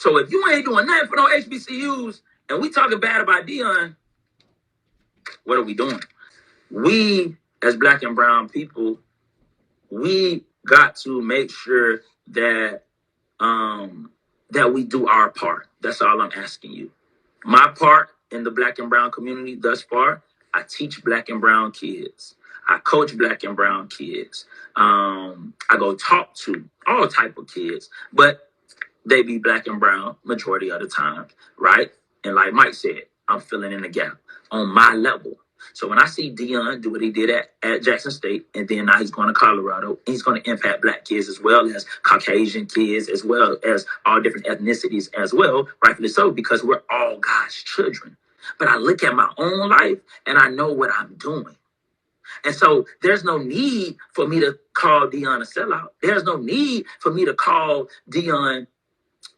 So if you ain't doing nothing for no HBCUs and we talking bad about Deion, what are we doing? We, as Black and brown people, we got to make sure that that we do our part. That's all I'm asking you. My part in the Black and brown community thus far, I teach Black and brown kids. I coach Black and brown kids. I go talk to all type of kids, but they be Black and brown majority of the time, right? And like Mike said, I'm filling in the gap on my level. So when I see Deion do what he did at Jackson State, and then now he's going to Colorado, and he's going to impact Black kids as well as Caucasian kids, as well as all different ethnicities as well, rightfully so, because we're all God's children. But I look at my own life, and I know what I'm doing. And so there's no need for me to call Deion a sellout. There's no need for me to call Deion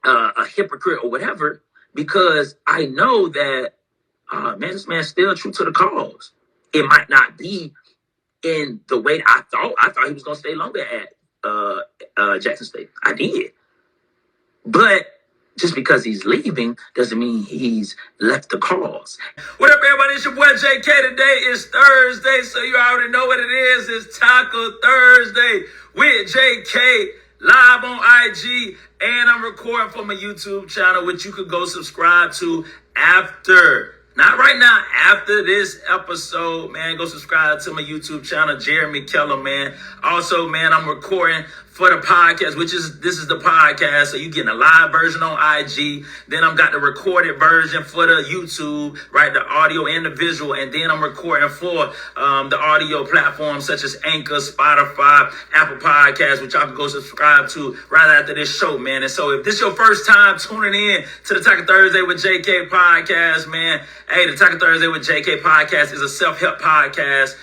a hypocrite or whatever, because I know that, man, this man's still true to the cause. It might not be in the way that I thought. I thought he was going to stay longer at Jackson State. I did. But just because he's leaving doesn't mean he's left the cause. What up, everybody? It's your boy JK. Today is Thursday, so you already know what it is. It's Taco Thursday with JK, live on IG, and I'm recording for my YouTube channel, which you could go subscribe to after. Not right now, after this episode, man, go subscribe to my YouTube channel, Jeremy Kellem, man. Also, man, I'm recording for the podcast, this is the podcast, so you getting a live version on IG. Then I've got the recorded version for the YouTube, right, the audio and the visual. And then I'm recording for the audio platforms such as Anchor, Spotify, Apple Podcasts, which y'all can go subscribe to right after this show, man. And so if this is your first time tuning in to the Taco Thursday with JK podcast, man, hey, the Taco Thursday with JK podcast is a self-help podcast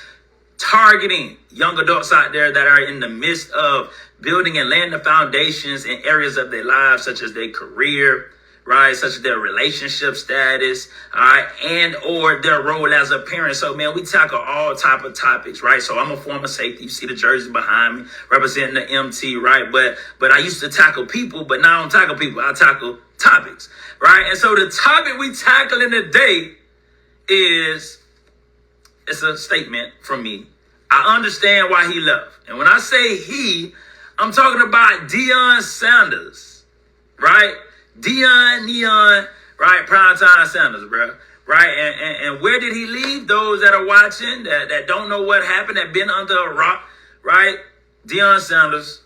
targeting young adults out there that are in the midst of building and laying the foundations in areas of their lives, such as their career, right, such as their relationship status, all right, and or their role as a parent. So, man, we tackle all type of topics, right? So I'm a former safety. You see the jersey behind me representing the MT, right? But I used to tackle people, but now I don't tackle people. I tackle topics, right? And so the topic we tackling today is, it's a statement from me. I understand why he left. And when I say he, I'm talking about Deion Sanders, right? Deion, right? Primetime Sanders, bro, right? And where did he leave? Those that are watching, that don't know what happened, that been under a rock, right? Deion Sanders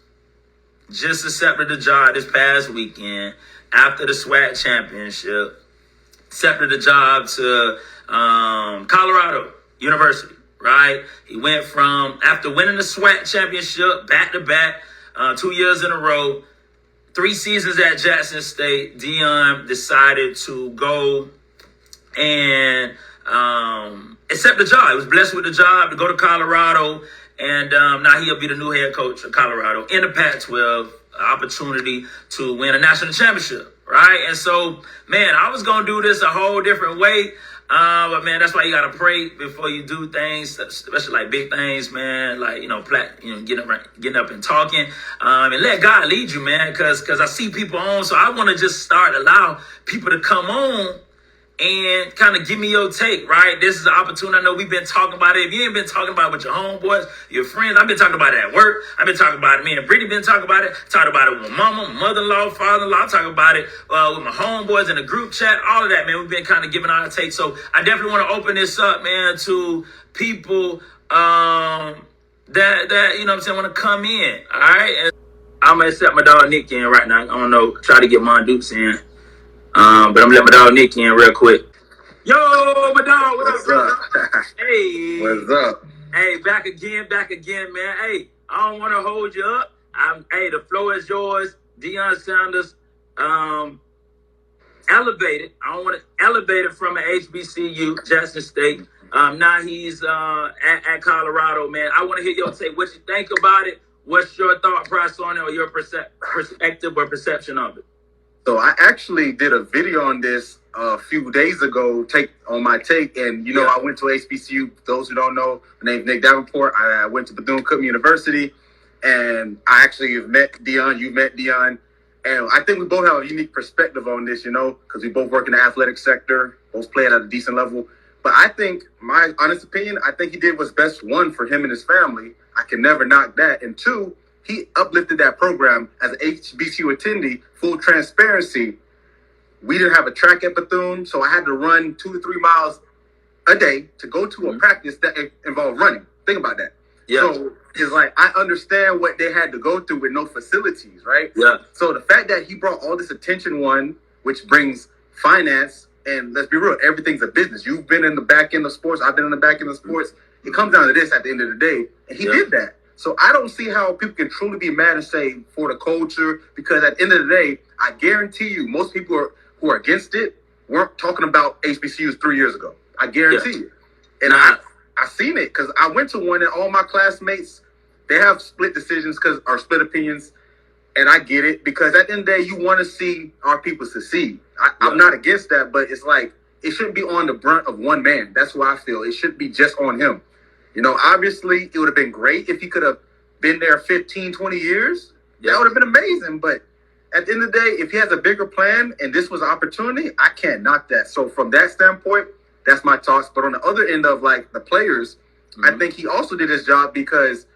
just accepted the job this past weekend after the SWAT championship. Accepted the job to Colorado University, right? He went from, after winning the SWAT championship back-to-back, 2 years in a row, 3 seasons at Jackson State, Deion decided to go and accept the job. He was blessed with the job to go to Colorado, and now he'll be the new head coach of Colorado in the Pac-12, opportunity to win a national championship, right? And so, man, I was going to do this a whole different way. But man, that's why you gotta pray before you do things, especially like big things, man. Like, getting up and talking, and let God lead you, man. Because I see people on, so I want to just allow people to come on and kind of give me your take, right? This is an opportunity. I know we've been talking about it. If you ain't been talking about it with your homeboys, your friends, I've been talking about it at work. I've been talking about it. Me and Brittany been talking about it. Talked about it with my mama, mother-in-law, father-in-law. Talking about it with my homeboys in the group chat. All of that, man. We've been kind of giving our take. So I definitely want to open this up, man, to people that you know what I'm saying, want to come in. All right. And I'm gonna accept my dog Nick in right now. I don't know. Try to get Mon Dukes in. But I'm gonna let my dog Nick in real quick. Yo, my dog, what's up? Hey. What's up? Hey, back again, man. Hey, I don't want to hold you up. Hey, the floor is yours. Deion Sanders, elevated. I don't want to elevate it from an HBCU, Jackson State. Now he's at Colorado, man. I want to hear your take. What you think about it? What's your thought process on it, or your perspective or perception of it? So I actually did a video on this a few days ago, on my take, and I went to HBCU. Those who don't know, my name's Nick Davenport. I went to Bethune-Cookman University, and I actually have met Deion. You met Deion, And I think we both have a unique perspective on this, because we both work in the athletic sector, both play at a decent level. But I think, my honest opinion, I think he did what's best, one, for him and his family. I can never knock that. And two, he uplifted that program as an HBCU attendee. Full transparency, we didn't have a track at Bethune, so I had to run 2 to 3 miles a day to go to a practice that involved running. Think about that. Yeah. So it's like, I understand what they had to go through with no facilities, right? Yeah. So the fact that he brought all this attention, one, which brings finance, and let's be real, everything's a business. You've been in the back end of sports. I've been in the back end of sports. It comes down to this at the end of the day. And he did that. So I don't see how people can truly be mad and say for the culture, because at the end of the day, I guarantee you, most people who are against it weren't talking about HBCUs 3 years ago. I guarantee you. And I seen it because I went to one, and all my classmates, they have split decisions or split opinions. And I get it, because at the end of the day, you want to see our people succeed. I'm not against that, but it's like, it shouldn't be on the brunt of one man. That's what I feel. It shouldn't be just on him. Obviously, it would have been great if he could have been there 15, 20 years. That would have been amazing. But at the end of the day, if he has a bigger plan and this was an opportunity, I can't knock that. So from that standpoint, that's my thoughts. But on the other end of the players, I think he also did his job because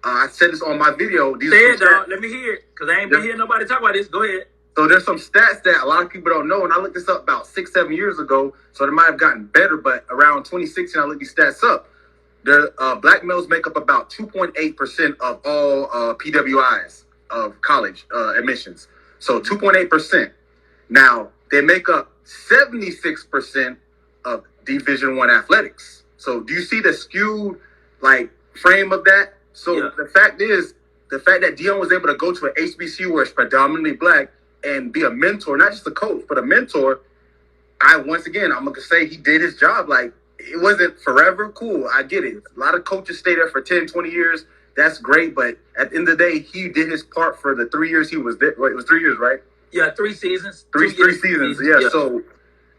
I said this on my video. Say it, dog. Let me hear it, because I ain't been hearing nobody talk about this. Go ahead. So there's some stats that a lot of people don't know, and I looked this up about 6-7 years ago, so they might have gotten better, but around 2016, I looked these stats up. Black males make up about 2.8% of all PWIs of college admissions. So 2.8%. Now, they make up 76% of Division I athletics. So do you see the skewed frame of that? So the fact that Deion was able to go to an HBCU where it's predominantly black and be a mentor, not just a coach, but a mentor, I'm going to say he did his job. It wasn't forever. Cool, I get it. A lot of coaches stay there for 10, 20 years. That's great, but at the end of the day, he did his part for the 3 years he was there. It was 3 years, right? Yeah, 3 seasons. Three seasons, yeah. So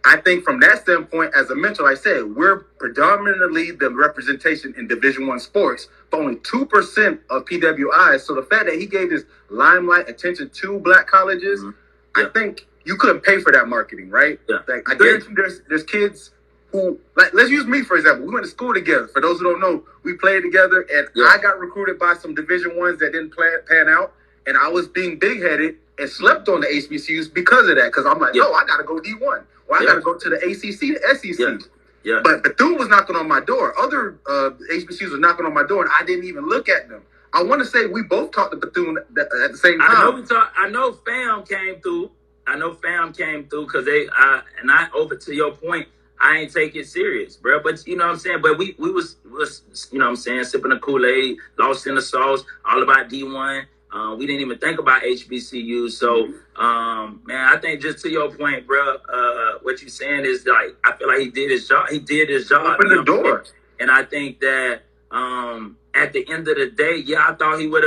I think from that standpoint, as a mentor, like I said, we're predominantly the representation in Division I sports, but only 2% of PWIs. So the fact that he gave this limelight attention to black colleges, I think you couldn't pay for that marketing, right? Yeah. I guarantee there's kids who, let's use me, for example. We went to school together. For those who don't know, we played together, and I got recruited by some Division I's that didn't pan out, and I was being big-headed and slept on the HBCUs because of that, because I'm like, no, I got to go D1. Or I got to go to the ACC, the SEC. Yeah. But Bethune was knocking on my door. Other HBCUs were knocking on my door, and I didn't even look at them. I want to say we both talked to Bethune at the same time. I know Fam came through. Because over to your point, I ain't take it serious, bro. But you know what I'm saying? But we was you know what I'm saying, sipping the Kool-Aid, lost in the sauce, all about D1. We didn't even think about HBCU. So, man, I think just to your point, bro, what you're saying is I feel like he did his job. Open the door. And I think that at the end of the day, I thought he was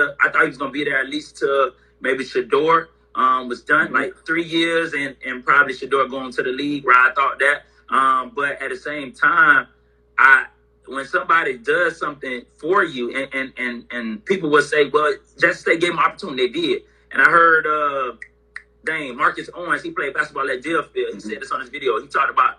going to be there at least till maybe Shador was done, 3 years, and probably Shador going to the league, where I thought that. But at the same time, when somebody does something for you, and people will say, well, Jackson State gave him an opportunity. They did. And I heard Marcus Owens, he played basketball at Deerfield. He said this on his video. He talked about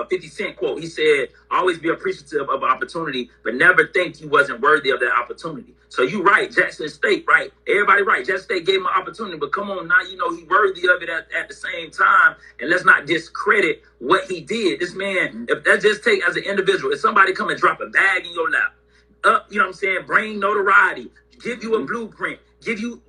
50 Cent quote. He said, always be appreciative of an opportunity, but never think you wasn't worthy of that opportunity. So you right, Jackson State, right? Everybody right. Jackson State gave him an opportunity, but come on now, he worthy of it at the same time. And let's not discredit what he did. This man, if that just take as an individual, if somebody come and drop a bag in your lap, you know what I'm saying, bring notoriety, give you a blueprint, give you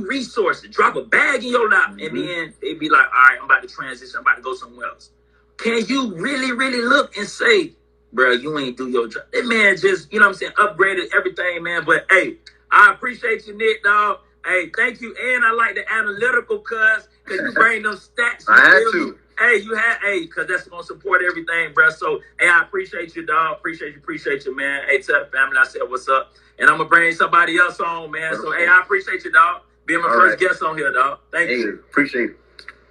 resources, drop a bag in your lap, and then they be like, all right, I'm about to transition, I'm about to go somewhere else. Can you really, really look and say, bro, you ain't do your job? That man just, you know what I'm saying, upgraded everything, man. But hey, I appreciate you, Nick, dog. Hey, thank you. And I like the analytical because you bring them stats. I had to. Hey, because that's going to support everything, bro. So, hey, I appreciate you, dog. Appreciate you, man. Hey, tell the family I said what's up. And I'm going to bring somebody else on, man. So, hey, I appreciate you, dog. Being my first guest on here, dog. Thank you. Appreciate it.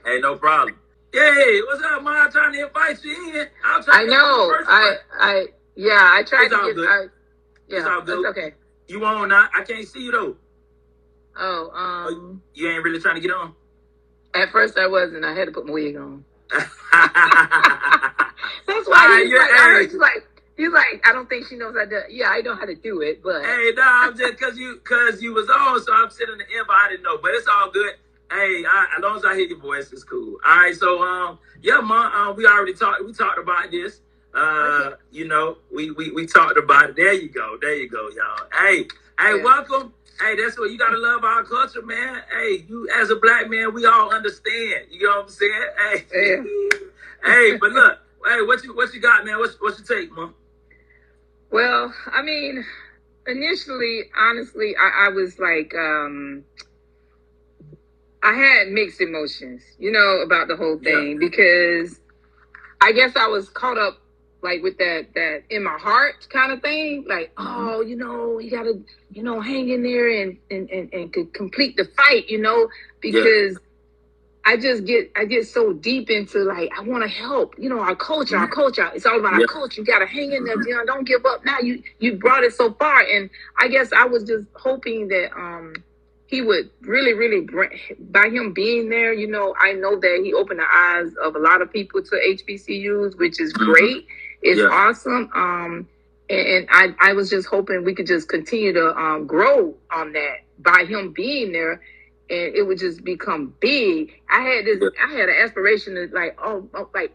Hey, no problem. Hey, what's up, man? I'm trying to invite you in. I know. I tried it's to all get. good. It's all good. It's okay. You on now? I can't see you though. Oh, you ain't really trying to get on? At first I wasn't. I had to put my wig on. That's why he's like, I don't think she knows how to. Yeah, I know how to do it, but hey, no, I'm just because you was on, so I'm sitting in the end, but I didn't know. But it's all good. Hey, as long as I hear your voice, it's cool. All right, so yeah, man, we already talked. We talked about this. Okay. You know, we talked about it. There you go, y'all. Hey, yeah. Welcome. Hey, that's what you gotta love our culture, man. Hey, you as a black man, we all understand. You know what I'm saying? Hey, yeah. Hey, but look, hey, what you got, man? What's your take, man? Well, I mean, initially, honestly, I was like, I had mixed emotions, you know, about the whole thing, because I guess I was caught up like with that in my heart kind of thing. Like, oh, you know, you gotta, you know, hang in there and complete the fight, you know, because I get so deep into like, I want to help, you know, our culture. It's all about our culture. You got to hang in there, Deion. Don't give up now. You brought it so far. And I guess I was just hoping that, he would really bring, by him being there, you know, I know that he opened the eyes of a lot of people to HBCUs, which is great. It's awesome. And I was just hoping we could just continue to grow on that by him being there, and it would just become big. I had an aspiration to like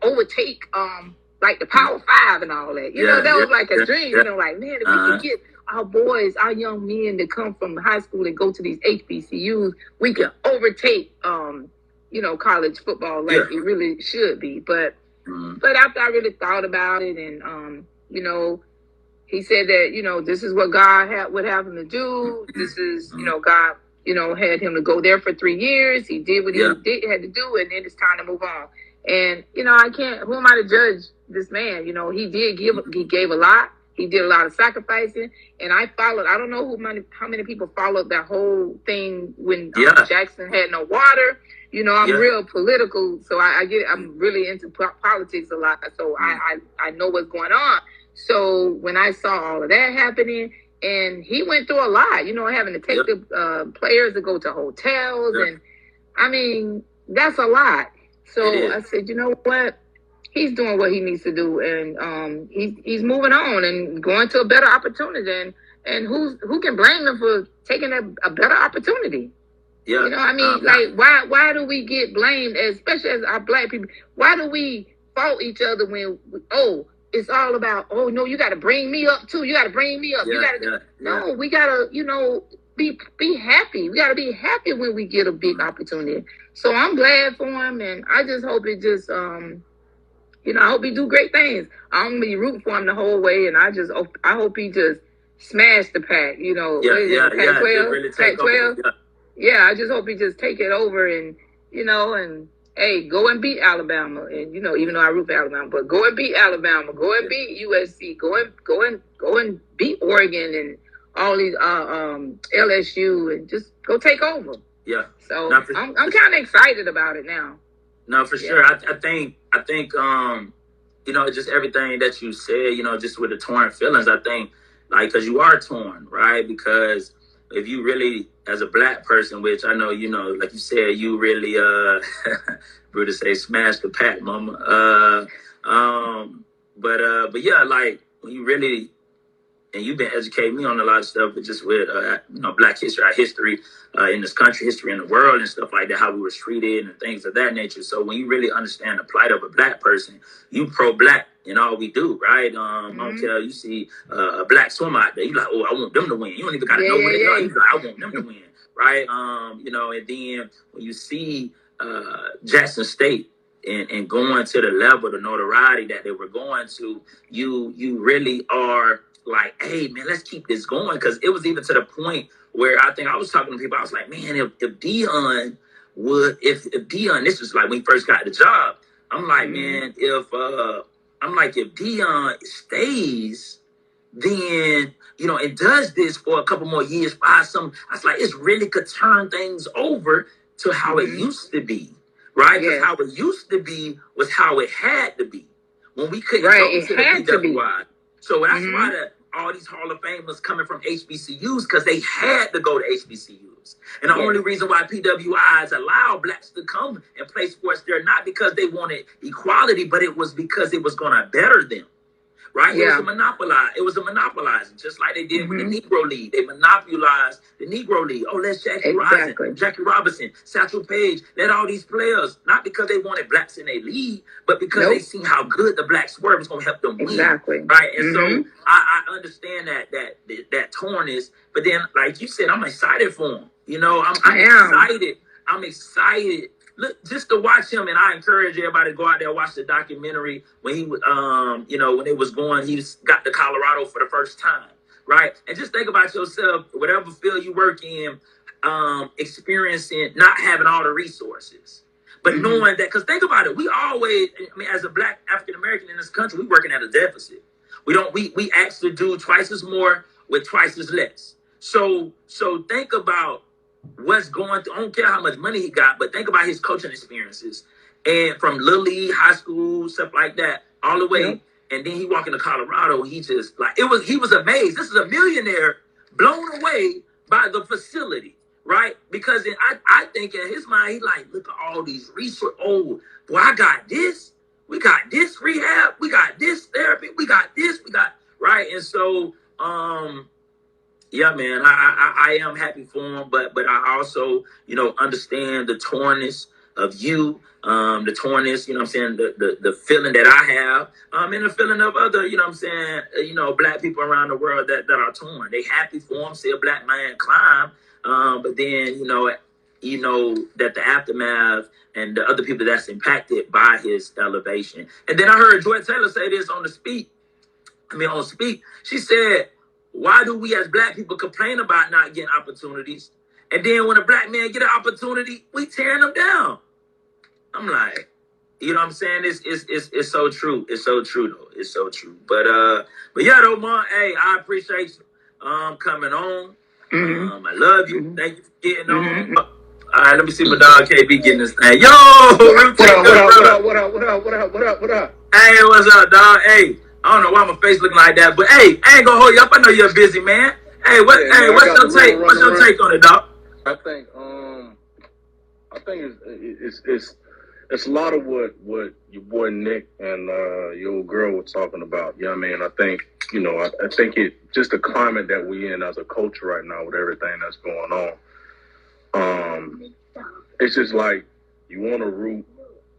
overtake like the Power Five and all that. You know, that was like a dream. You know, like, man, if we could get our boys, our young men to come from high school and go to these HBCUs, we could overtake you know, college football like it really should be. But after I really thought about it, and you know, he said that, you know, this is what God would have him to do. This is, you know, God, you know, had him to go there for 3 years. He did what he had to do, and then it's time to move on. And, you know, who am I to judge this man? You know, he gave a lot. He did a lot of sacrificing, and I followed. I don't know how many people followed that whole thing when Jackson had no water. You know, I'm real political, so I'm really into politics a lot. So I know what's going on. So when I saw all of that happening, and he went through a lot, you know, having to take the players to go to hotels, and I mean, that's a lot. So I said, you know what? He's doing what he needs to do, and he's moving on and going to a better opportunity. And who can blame him for taking a better opportunity? Yeah. You know, I mean, like, why do we get blamed, especially as our black people? Why do we fault each other when it's all about, oh no, you got to bring me up too. You got to bring me up. You got to no. We got to, you know, be happy. We got to be happy when we get a big opportunity. So I'm glad for him, and I just hope it just you know, I hope he do great things. I'm gonna be rooting for him the whole way, and I hope he just smash the pack. You know, Pac-12. I just hope he just take it over, and you know, and hey, go and beat Alabama. And you know, even though I root for Alabama, but go and beat Alabama. Go and beat USC. Go and beat Oregon and all these LSU, and just go take over. Yeah. So I'm kind of excited about it now. No, for sure. I think, you know, just everything that you said, you know, just with the torn feelings, I think, like, because you are torn, right? Because if you really, as a black person, which I know, you know, like you said, you really, Brutus say, smash the pack, mama. But yeah, like, when you really, and you've been educating me on a lot of stuff, but just with, you know, black history, our history in this country, history in the world and stuff like that, how we were treated and things of that nature. So when you really understand the plight of a black person, you pro-black in all we do, right? I don't care, you see a black swimmer out there, you like, oh, I want them to win. You don't even got to know what they are. You like, I want them to win, right? You know, and then when you see Jackson State, and going to the level, the notoriety that they were going to, you really are like, hey, man, let's keep this going. Because it was even to the point where I think I was talking to people, I was like, man, if Deion this was like when he first got the job, I'm like, man, if Deion stays, then, you know, and does this for a couple more years, I was like, it really could turn things over to how it used to be. Right? Because how it used to be was how it had to be. When we couldn't go to the BWI. So that's why all these Hall of Famers coming from HBCUs because they had to go to HBCUs. And the only reason why PWIs allow blacks to come and play sports there, not because they wanted equality, but it was because it was going to better them. Right? It was a monopolize. It was a monopolizing, just like they did with the Negro League. They monopolized the Negro League. Oh, let's Jackie Robinson, Satchel Paige, let all these players, not because they wanted blacks in their league, but because they seen how good the blacks were. It was going to help them win. Right? And so I understand that tornness, but then, like you said, I'm excited for him. You know, I'm excited. I'm excited. Look, just to watch him, and I encourage everybody to go out there and watch the documentary when he was, you know, when it was going, he got to Colorado for the first time, right? And just think about yourself, whatever field you work in, experiencing not having all the resources, but knowing that, because think about it, we always, I mean, as a black African American in this country, we working at a deficit. We actually do twice as more with twice as less. So think about what's going through. I don't care how much money he got, but think about his coaching experiences, and from Little League, high school, stuff like that, all the way. And then he walked into Colorado. He just like he was amazed. This is a millionaire blown away by the facility, right? Because I think in his mind, he like, look at all these resources. Oh, boy, I got this. We got this rehab. We got this therapy. We got this. We got right. And so, yeah, man, I am happy for him, but I also, you know, understand the tornness of you, the tornness, you know what I'm saying, the feeling that I have, and the feeling of other, you know what I'm saying, you know, black people around the world that are torn. They happy for him, see a black man climb, but then, you know that the aftermath and the other people that's impacted by his elevation. And then I heard Joy Taylor say this on Speak. She said, why do we as black people complain about not getting opportunities? And then when a black man get an opportunity, we tearing them down. I'm like, you know what I'm saying? It's so true. It's so true though. It's so true. But yeah though, man, hey, I appreciate you coming on. I love you. Thank you for getting on. All right, let me see my dog KB getting this thing. Yo, what up? Hey, what's up, dog? Hey. I don't know why my face looking like that, but hey, I ain't gonna hold you up. I know you're a busy man. Hey, what's your take? What's your take on it, dog? I think it's a lot of what your boy Nick and your old girl were talking about. You know what I mean? I think, you know, I think it just the climate that we in as a culture right now with everything that's going on. It's just like you want to root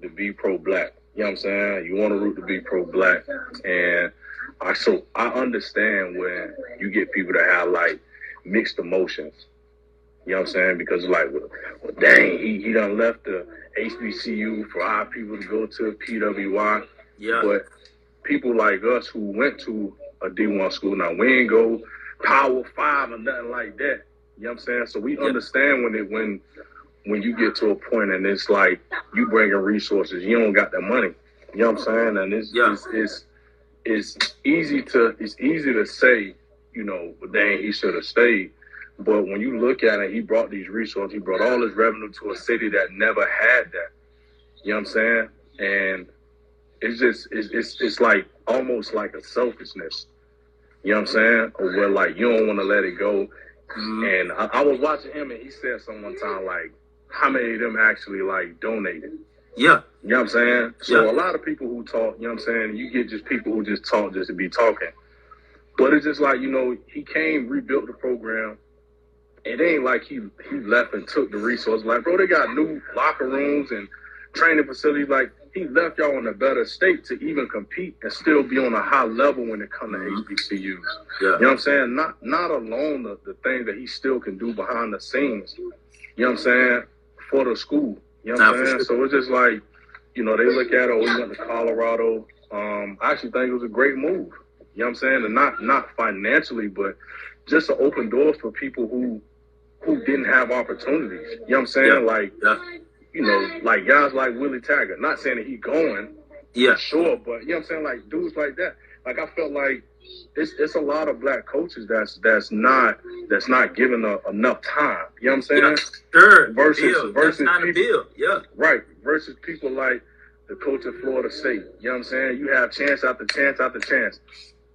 to be pro-black. You know what I'm saying? You want to root to be pro-black. And I understand when you get people that have like mixed emotions. You know what I'm saying? Because like, well, dang, he done left the HBCU for our people to go to PWI. Yeah. But people like us who went to a D1 school, now we ain't go Power 5 or nothing like that. You know what I'm saying? So we understand when you get to a point and it's like you bringing resources, you don't got the money. You know what I'm saying? And it's easy to say, you know, dang, he should have stayed. But when you look at it, he brought these resources, he brought all his revenue to a city that never had that. You know what I'm saying? And it's like almost like a selfishness. You know what I'm saying? Or where like you don't want to let it go. And I was watching him and he said something one time like, how many of them actually like donated? Yeah. You know what I'm saying? So a lot of people who talk, you know what I'm saying, you get just people who just talk just to be talking. But it's just like, you know, he came, rebuilt the program. It ain't like he left and took the resources. Like, bro, they got new locker rooms and training facilities. Like, he left y'all in a better state to even compete and still be on a high level when it comes to HBCUs. Yeah. You know what I'm saying? Not alone the things that he still can do behind the scenes. You know what I'm saying? For the school. You know what I'm saying? So it's just like, you know, they look at it, oh, he went to Colorado. I actually think it was a great move. You know what I'm saying? And not financially, but just to open doors for people who didn't have opportunities. You know what I'm saying? Like, you know, like guys like Willie Taggart. Not saying that he going, sure, but you know what I'm saying? Like dudes like that. Like I felt like it's a lot of black coaches that's not given enough time. You know what I'm saying? Yeah, sure. Versus not a bill. Yeah. Right. Versus people like the coach at Florida State. You know what I'm saying? You have chance after chance after chance.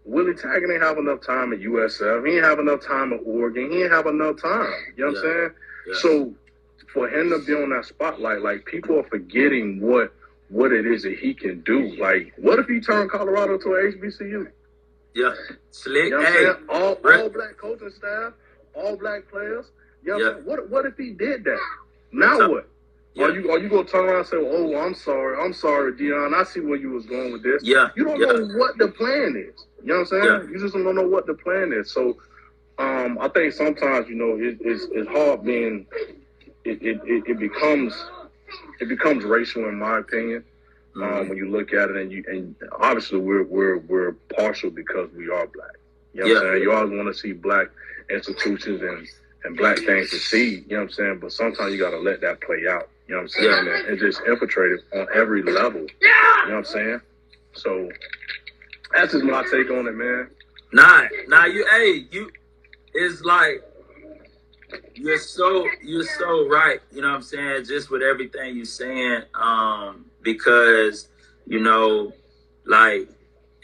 Willie Taggart ain't have enough time at USF. He ain't have enough time at Oregon. He ain't have enough time. You know what I'm saying? Yeah. So for him to be on that spotlight, like, people are forgetting what it is that he can do. Like, what if he turned Colorado to an HBCU? Yeah. Slick. You know what I'm saying? All black coaching staff, all black players. You know what I'm saying? What if he did that? Now what? Yeah. Are you gonna turn around and say, "Oh, I'm sorry, Deion. I see where you was going with this." Yeah. You don't know what the plan is. You know what I'm saying? Yeah. You just don't know what the plan is. So, I think sometimes, you know, it's hard being. It becomes racial, in my opinion. When you look at it, and obviously we're partial because we are black. You know what I'm saying? You always want to see black institutions and black things succeed. You know what I'm saying? But sometimes you got to let that play out. You know what I'm saying? Yeah. And just infiltrated on every level. You know what I'm saying? So that's just my take on it, man. Nah, it's like, you're so right. You know what I'm saying? Just with everything you're saying, because, you know, like,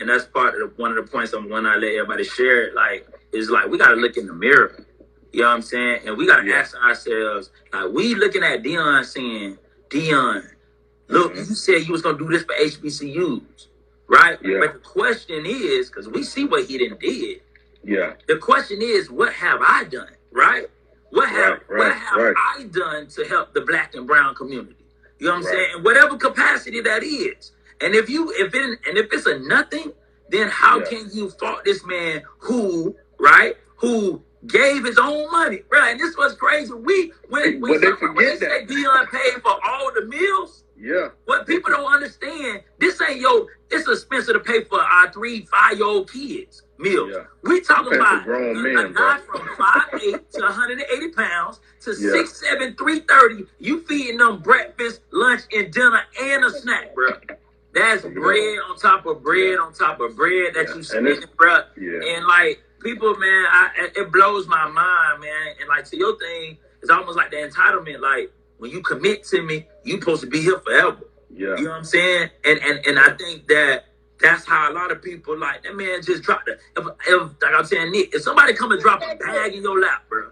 and that's part of one of the points when I let everybody share it, like, is like, we got to look in the mirror. You know what I'm saying? And we got to ask ourselves, like, we looking at Deion saying, Deion, look, you said you was going to do this for HBCUs, right? Yeah. But the question is, because we see what he didn't did. Yeah. The question is, what have I done, right? What have I done to help the black and brown community? You know what I'm saying? In whatever capacity that is. And if it's a nothing, then how can you fault this man who gave his own money, right? And this was crazy. When they say Deion paid for all the meals, what people don't understand, this ain't it's expensive to pay for our 3-5-year-old kids meals. Yeah. We talking about grown a men, guy from 5'8" to 180 pounds to 6'7", 330. You feeding them breakfast, lunch, and dinner, and a snack, bro. That's bread on top of bread on top of bread that you spending, bro. Yeah. And like, people, man, it blows my mind, man. And like, to your thing, it's almost like the entitlement. Like, when you commit to me, you supposed to be here forever. Yeah. You know what I'm saying? And I think that's how a lot of people, like, that man just dropped if like I'm saying, Nick, if somebody come and drop a bag in your lap, bro,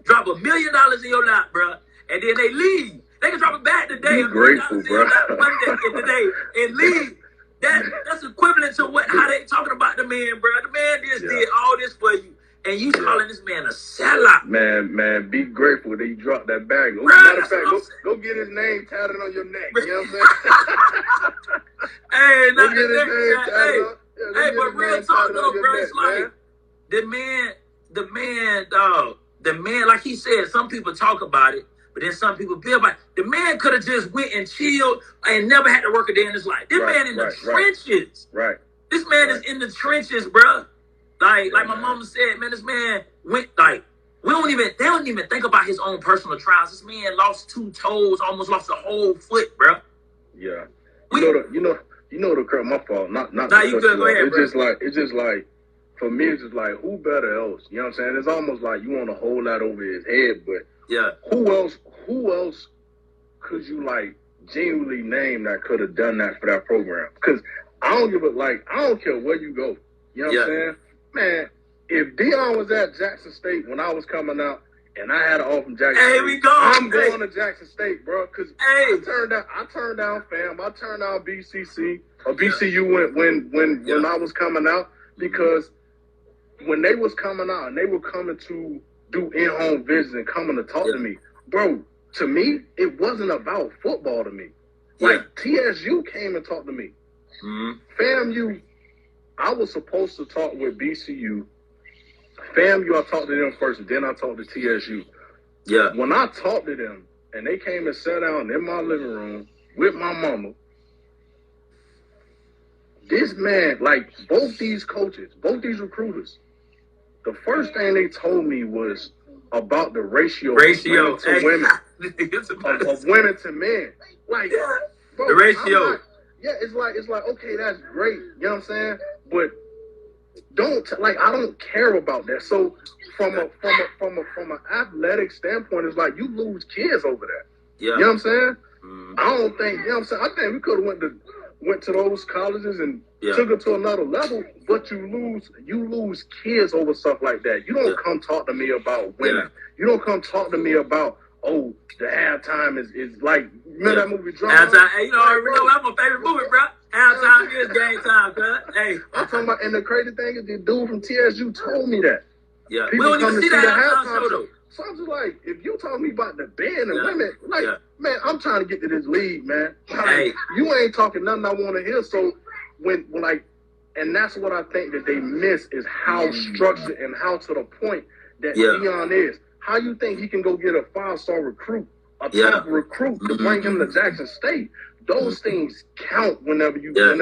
drop $1 million in your lap, bro, and then they leave. They can drop it back today. Be grateful, bro. Today and leave. That's equivalent to how they talking about the man, bro. The man just did all this for you, and you calling this man a sellout. Man, be grateful that you dropped that bag. Matter of fact, go get his name tatted on your neck. You know what I'm saying? Hey, but real talk though, bro. It's like the man, like he said, some people talk about it, but then some people feel about it. The man could have just went and chilled and never had to work a day in his life. This man in the trenches. Right. This man is in the trenches, bro. Like my mama said, man, this man went like, they don't even think about his own personal trials. This man lost 2 toes, almost lost a whole foot, bro. Yeah. You know the crap. My fault. Not. Nah, you good. Go ahead, bro. It's just like, for me, it's just like, who better else? You know what I'm saying? It's almost like you want to hold that over his head, but who else could you like genuinely name that could have done that for that program? Because I don't care where you go. You know what I'm saying? Man, if Deion was at Jackson State when I was coming out and I had an offer from Jackson State, I'm going to Jackson State, bro. Because I turned down FAM. I turned down BCC or BCU when I was coming out, because when they was coming out and they were coming to do in-home visits and coming to talk to me, bro, to me, it wasn't about football to me. Like, TSU came and talked to me. FAMU, I was supposed to talk with BCU. FAMU, I talked to them first, and then I talked to TSU. Yeah. When I talked to them, and they came and sat down in my living room with my mama, this man, like, both these coaches, both these recruiters, the first thing they told me was about the ratio to women, of women to men. Like, bro, the ratio. It's like, okay, that's great. You know what I'm saying? But I don't care about that. So from an athletic standpoint, it's like you lose kids over that. Yeah. You know what I'm saying? I don't think, you know what I'm saying? I think we could have went to went to those colleges and Yeah. took it to another level, but you lose kids over stuff like that. You don't come talk to me about women. Yeah. You don't come talk to me about, oh, the halftime is like, remember that movie Drama? Halftime, hey, you know, I already know that's my favorite movie, bro. Halftime is game time, cuz. Hey. I'm talking about, and the crazy thing is, the dude from TSU told me that. Yeah. We People don't even come to see see that the halftime halftime show, show. though. So I'm just like, if you talk me about the band and Yeah. women, like, Yeah. man, I'm trying to get to this league, man. Like, Hey. you ain't talking nothing I want to hear. So when like, and that's what I think that they miss is how structured and how to the point that Deion is. How you think he can go get a 5-star recruit, a top recruit to bring him to Jackson State? Those things count whenever you're doing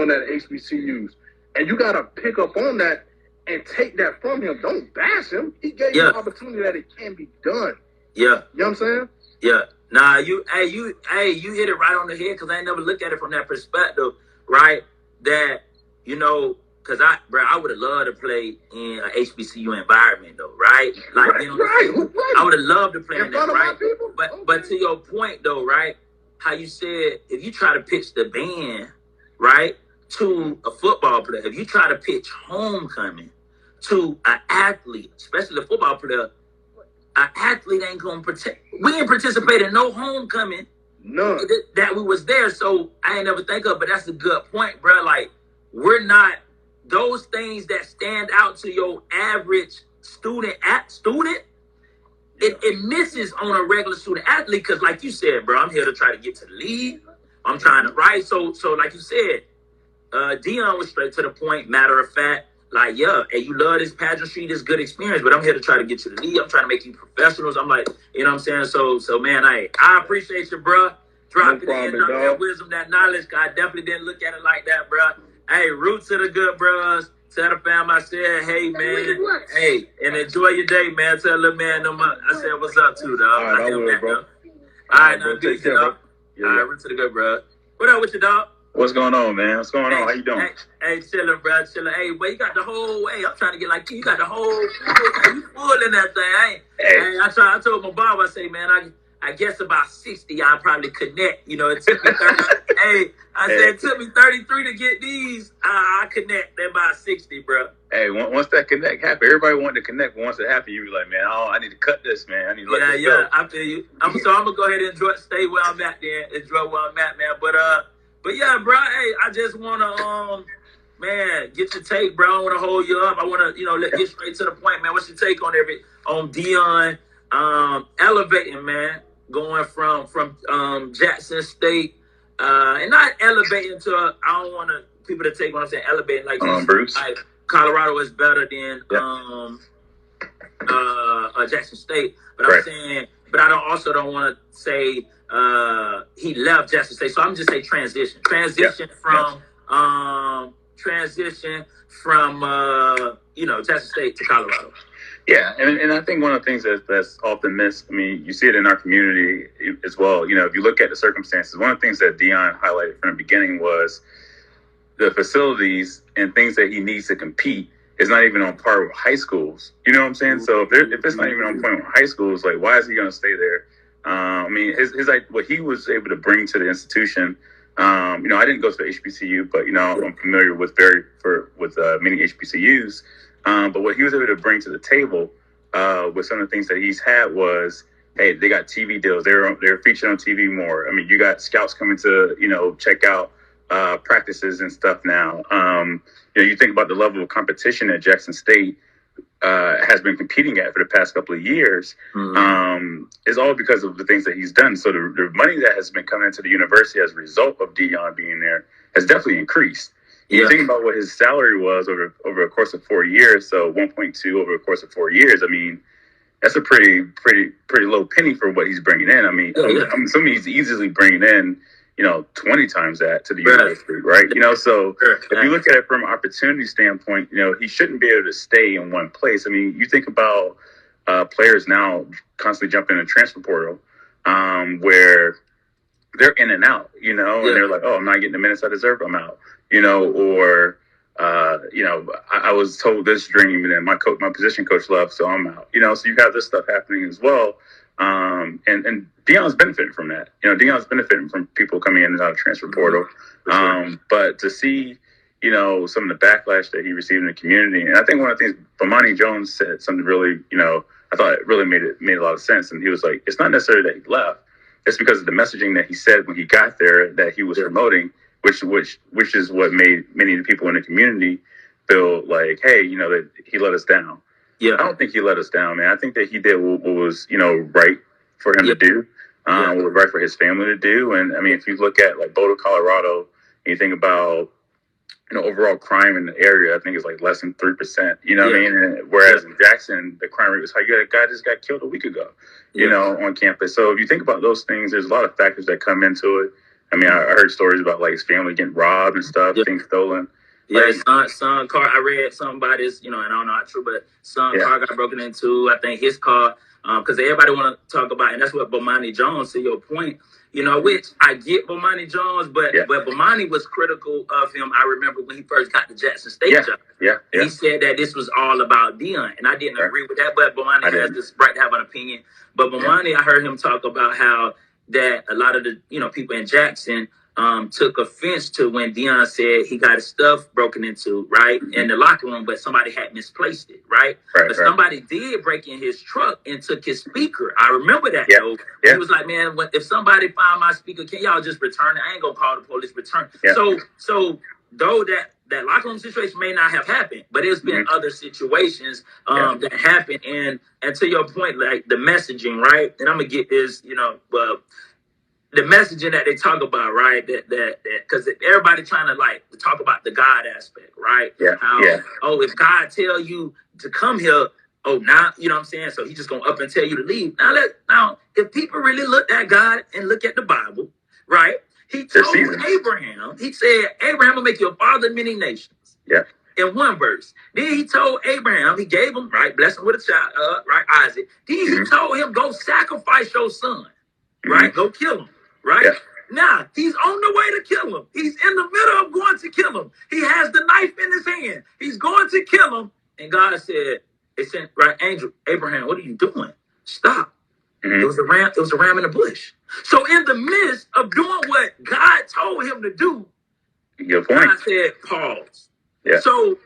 that at HBCUs, and you gotta pick up on that and take that from him. Don't bash him. He gave you the opportunity that it can be done. Yeah. You know what I'm saying? Yeah. Nah, you hit it right on the head because I ain't never looked at it from that perspective, right? That, you know, because I would have loved to play in an HBCU environment, though, right? Like, right, you know, I would have loved to play in that, right? People? But to your point, though, right? How you said if you try to pitch the band, right, to a football player, if you try to pitch homecoming to an athlete, especially a football player, an athlete ain't gonna protect. We ain't participate in no homecoming. None. That we was there, so I ain't never think of. But that's a good point, bro. Like, we're not those things that stand out to your average student. It misses on a regular student athlete because, like you said, bro, I'm here to try to get to the league. I'm trying to right. So like you said, Deion was straight to the point. Matter of fact, like, yeah, hey, you love this pageantry, this good experience, but I'm here to try to get you to the league. I'm trying to make you professionals. I'm like, you know what I'm saying? So man, I appreciate you, bro. Dropping that wisdom, that knowledge. I definitely didn't look at it like that, bro. Hey, roots to the good bros. Tell the fam I said, hey, man. Hey, and enjoy your day, man. Tell little man I said what's up, too, dog. All right, I will, bro. All right, now, bro. peace, Take care, dog. bro. All right, roots to the good, bro. What up with you, dog? What's going on, man? What's going on? How you doing? Hey, chillin', bro, chillin'. Hey, well, you got the whole, hey, I'm trying to get like you got the whole, you full in that thing. Hey, I told my barber, I say, man, I guess about 60, I'll probably connect. You know, it took me 30. It took me 33 to get these. I connect at about 60, bro. Hey, once that connect happen, everybody wanted to connect. But once it happened, you be like, man, I need to cut this, man. I need to let this go. I feel you. I'm gonna go ahead and stay where I'm at, then. Enjoy where I'm at, man. But yeah, bro. Hey, I just wanna man, get your take, bro. I don't wanna hold you up. I wanna, get straight to the point, man. What's your take on Deion elevating, man? Going from Jackson State, and not elevating to I don't want people to take what I'm saying elevating like Bruce. Like Colorado is better than Jackson State, but I'm saying, but I don't want to say he left Jackson State, so I'm just say transition from Jackson State to Colorado. Yeah, and I think one of the things that's often missed, I mean, you see it in our community as well. You know, if you look at the circumstances, one of the things that Deion highlighted from the beginning was the facilities and things that he needs to compete is not even on par with high schools. You know what I'm saying? So if it's not even on point with high schools, like, why is he going to stay there? I mean, his like what he was able to bring to the institution. I didn't go to the HBCU, but I'm familiar with many HBCUs. But what he was able to bring to the table with some of the things that he's had was, hey, they got TV deals. They're featured on TV more. I mean, you got scouts coming to check out practices and stuff now. You think about the level of competition that Jackson State has been competing at for the past couple of years. Is all because of the things that he's done. So the money that has been coming into the university as a result of Deion being there has definitely increased. You think about what his salary was over a course of 4 years, so 1.2 over a course of 4 years. I mean, that's a pretty low penny for what he's bringing in. I mean, I'm assuming he's easily bringing in, 20 times that to the university, right? So if you look at it from an opportunity standpoint, he shouldn't be able to stay in one place. I mean, you think about players now constantly jumping in the transfer portal, where they're in and out, and they're like, oh, I'm not getting the minutes I deserve, I'm out. I was told this dream, and then my position coach left, so I'm out. So you have this stuff happening as well, And Deion's benefiting from that. Deion's benefiting from people coming in and out of transfer portal. But to see, some of the backlash that he received in the community, and I think one of the things Bomani Jones said something really, I thought it really made a lot of sense. And he was like, it's not necessarily that he left. It's because of the messaging that he said when he got there that he was promoting, which is what made many of the people in the community feel like, hey, that he let us down. Yeah, I don't think he let us down, man. I think that he did what was, right for him to do, what was right for his family to do. And I mean, if you look at like Boulder, Colorado, and you think about, overall crime in the area, I think it's like less than 3%. You know what I mean? And whereas in Jackson, the crime rate was high. You had a guy just got killed a week ago, on campus. So if you think about those things, there's a lot of factors that come into it. I mean, I heard stories about like his family getting robbed and stuff, things stolen. Yeah, son car. I read something about this, and I don't know how true, but son car got broken into. I think his car, because everybody want to talk about, and that's what Bomani Jones, to your point, which I get Bomani Jones, but Bomani was critical of him. I remember when he first got the Jackson State job. He said that this was all about Deion, and I didn't agree with that, but Bomani has this right to have an opinion. But Bomani, I heard him talk about how that a lot of the people in Jackson took offense to when Deion said he got his stuff broken into, right, in the locker room, but somebody had misplaced it, right? But somebody did break in his truck and took his speaker. I remember that, though. He was like, man, if somebody find my speaker, can y'all just return it? I ain't gonna call the police, return. So though that locker room situation may not have happened, but there's been other situations that happened. And to your point, like the messaging, right? And I'm gonna get this, the messaging that they talk about, right? That because everybody trying to talk about the God aspect, right? Oh, if God tell you to come here, now you know what I'm saying. So he's just gonna up and tell you to leave. Now, if people really look at God and look at the Bible, right? He told Abraham. He said, Abraham will make you a father of many nations. In one verse. Then he told Abraham, he gave him, right, bless him with a child, right, Isaac. Then he told him, go sacrifice your son, right? Go kill him. Right? Now, he's on the way to kill him. He's in the middle of going to kill him. He has the knife in his hand. He's going to kill him. And God said, angel, Abraham, what are you doing? Stop. It was a ram in the bush. So in the midst of doing what God told him to do, God said, pause. So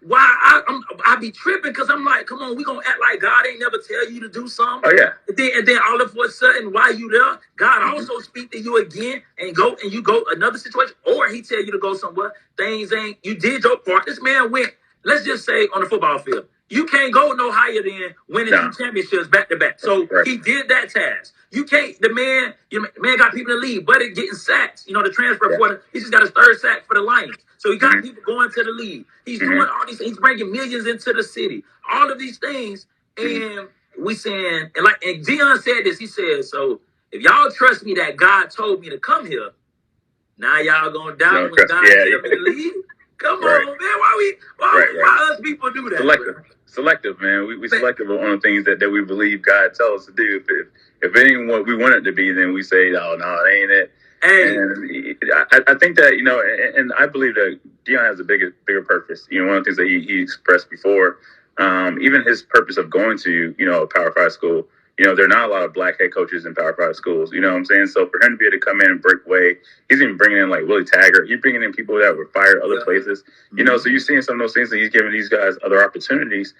why I be tripping, because I'm like, come on, we gonna act like God ain't never tell you to do something. And then all of a sudden, while you there, God also speak to you again and you go another situation, or he tell you to go somewhere. Things ain't, you did your part. This man went, let's just say on the football field, you can't go no higher than winning 2 championships back to back. So he did that task. You can't, the man got people in the league, Buddy getting sacks. The transfer portal, he just got his 3rd sack for the Lions. So he got people going to the league. He's doing all these things. He's bringing millions into the city. All of these things. And we saying, and Deion said this, he said, so if y'all trust me that God told me to come here, now y'all gonna doubt when God tell me to leave? Come on, man. Why us people do that? Selective, man. We selective on the things that we believe God tells us to do. If it ain't what we want it to be, then we say, oh, no, it ain't it. And I think that, and I believe that Deion has a bigger purpose. One of the things that he expressed before, even his purpose of going to, a Power 5 school, there are not a lot of black head coaches in Power 5 schools. You know what I'm saying? So for him to be able to come in and break away, he's even bringing in like Willie Taggart. He's bringing in people that were fired other places. So you're seeing some of those things, and he's giving these guys other opportunities.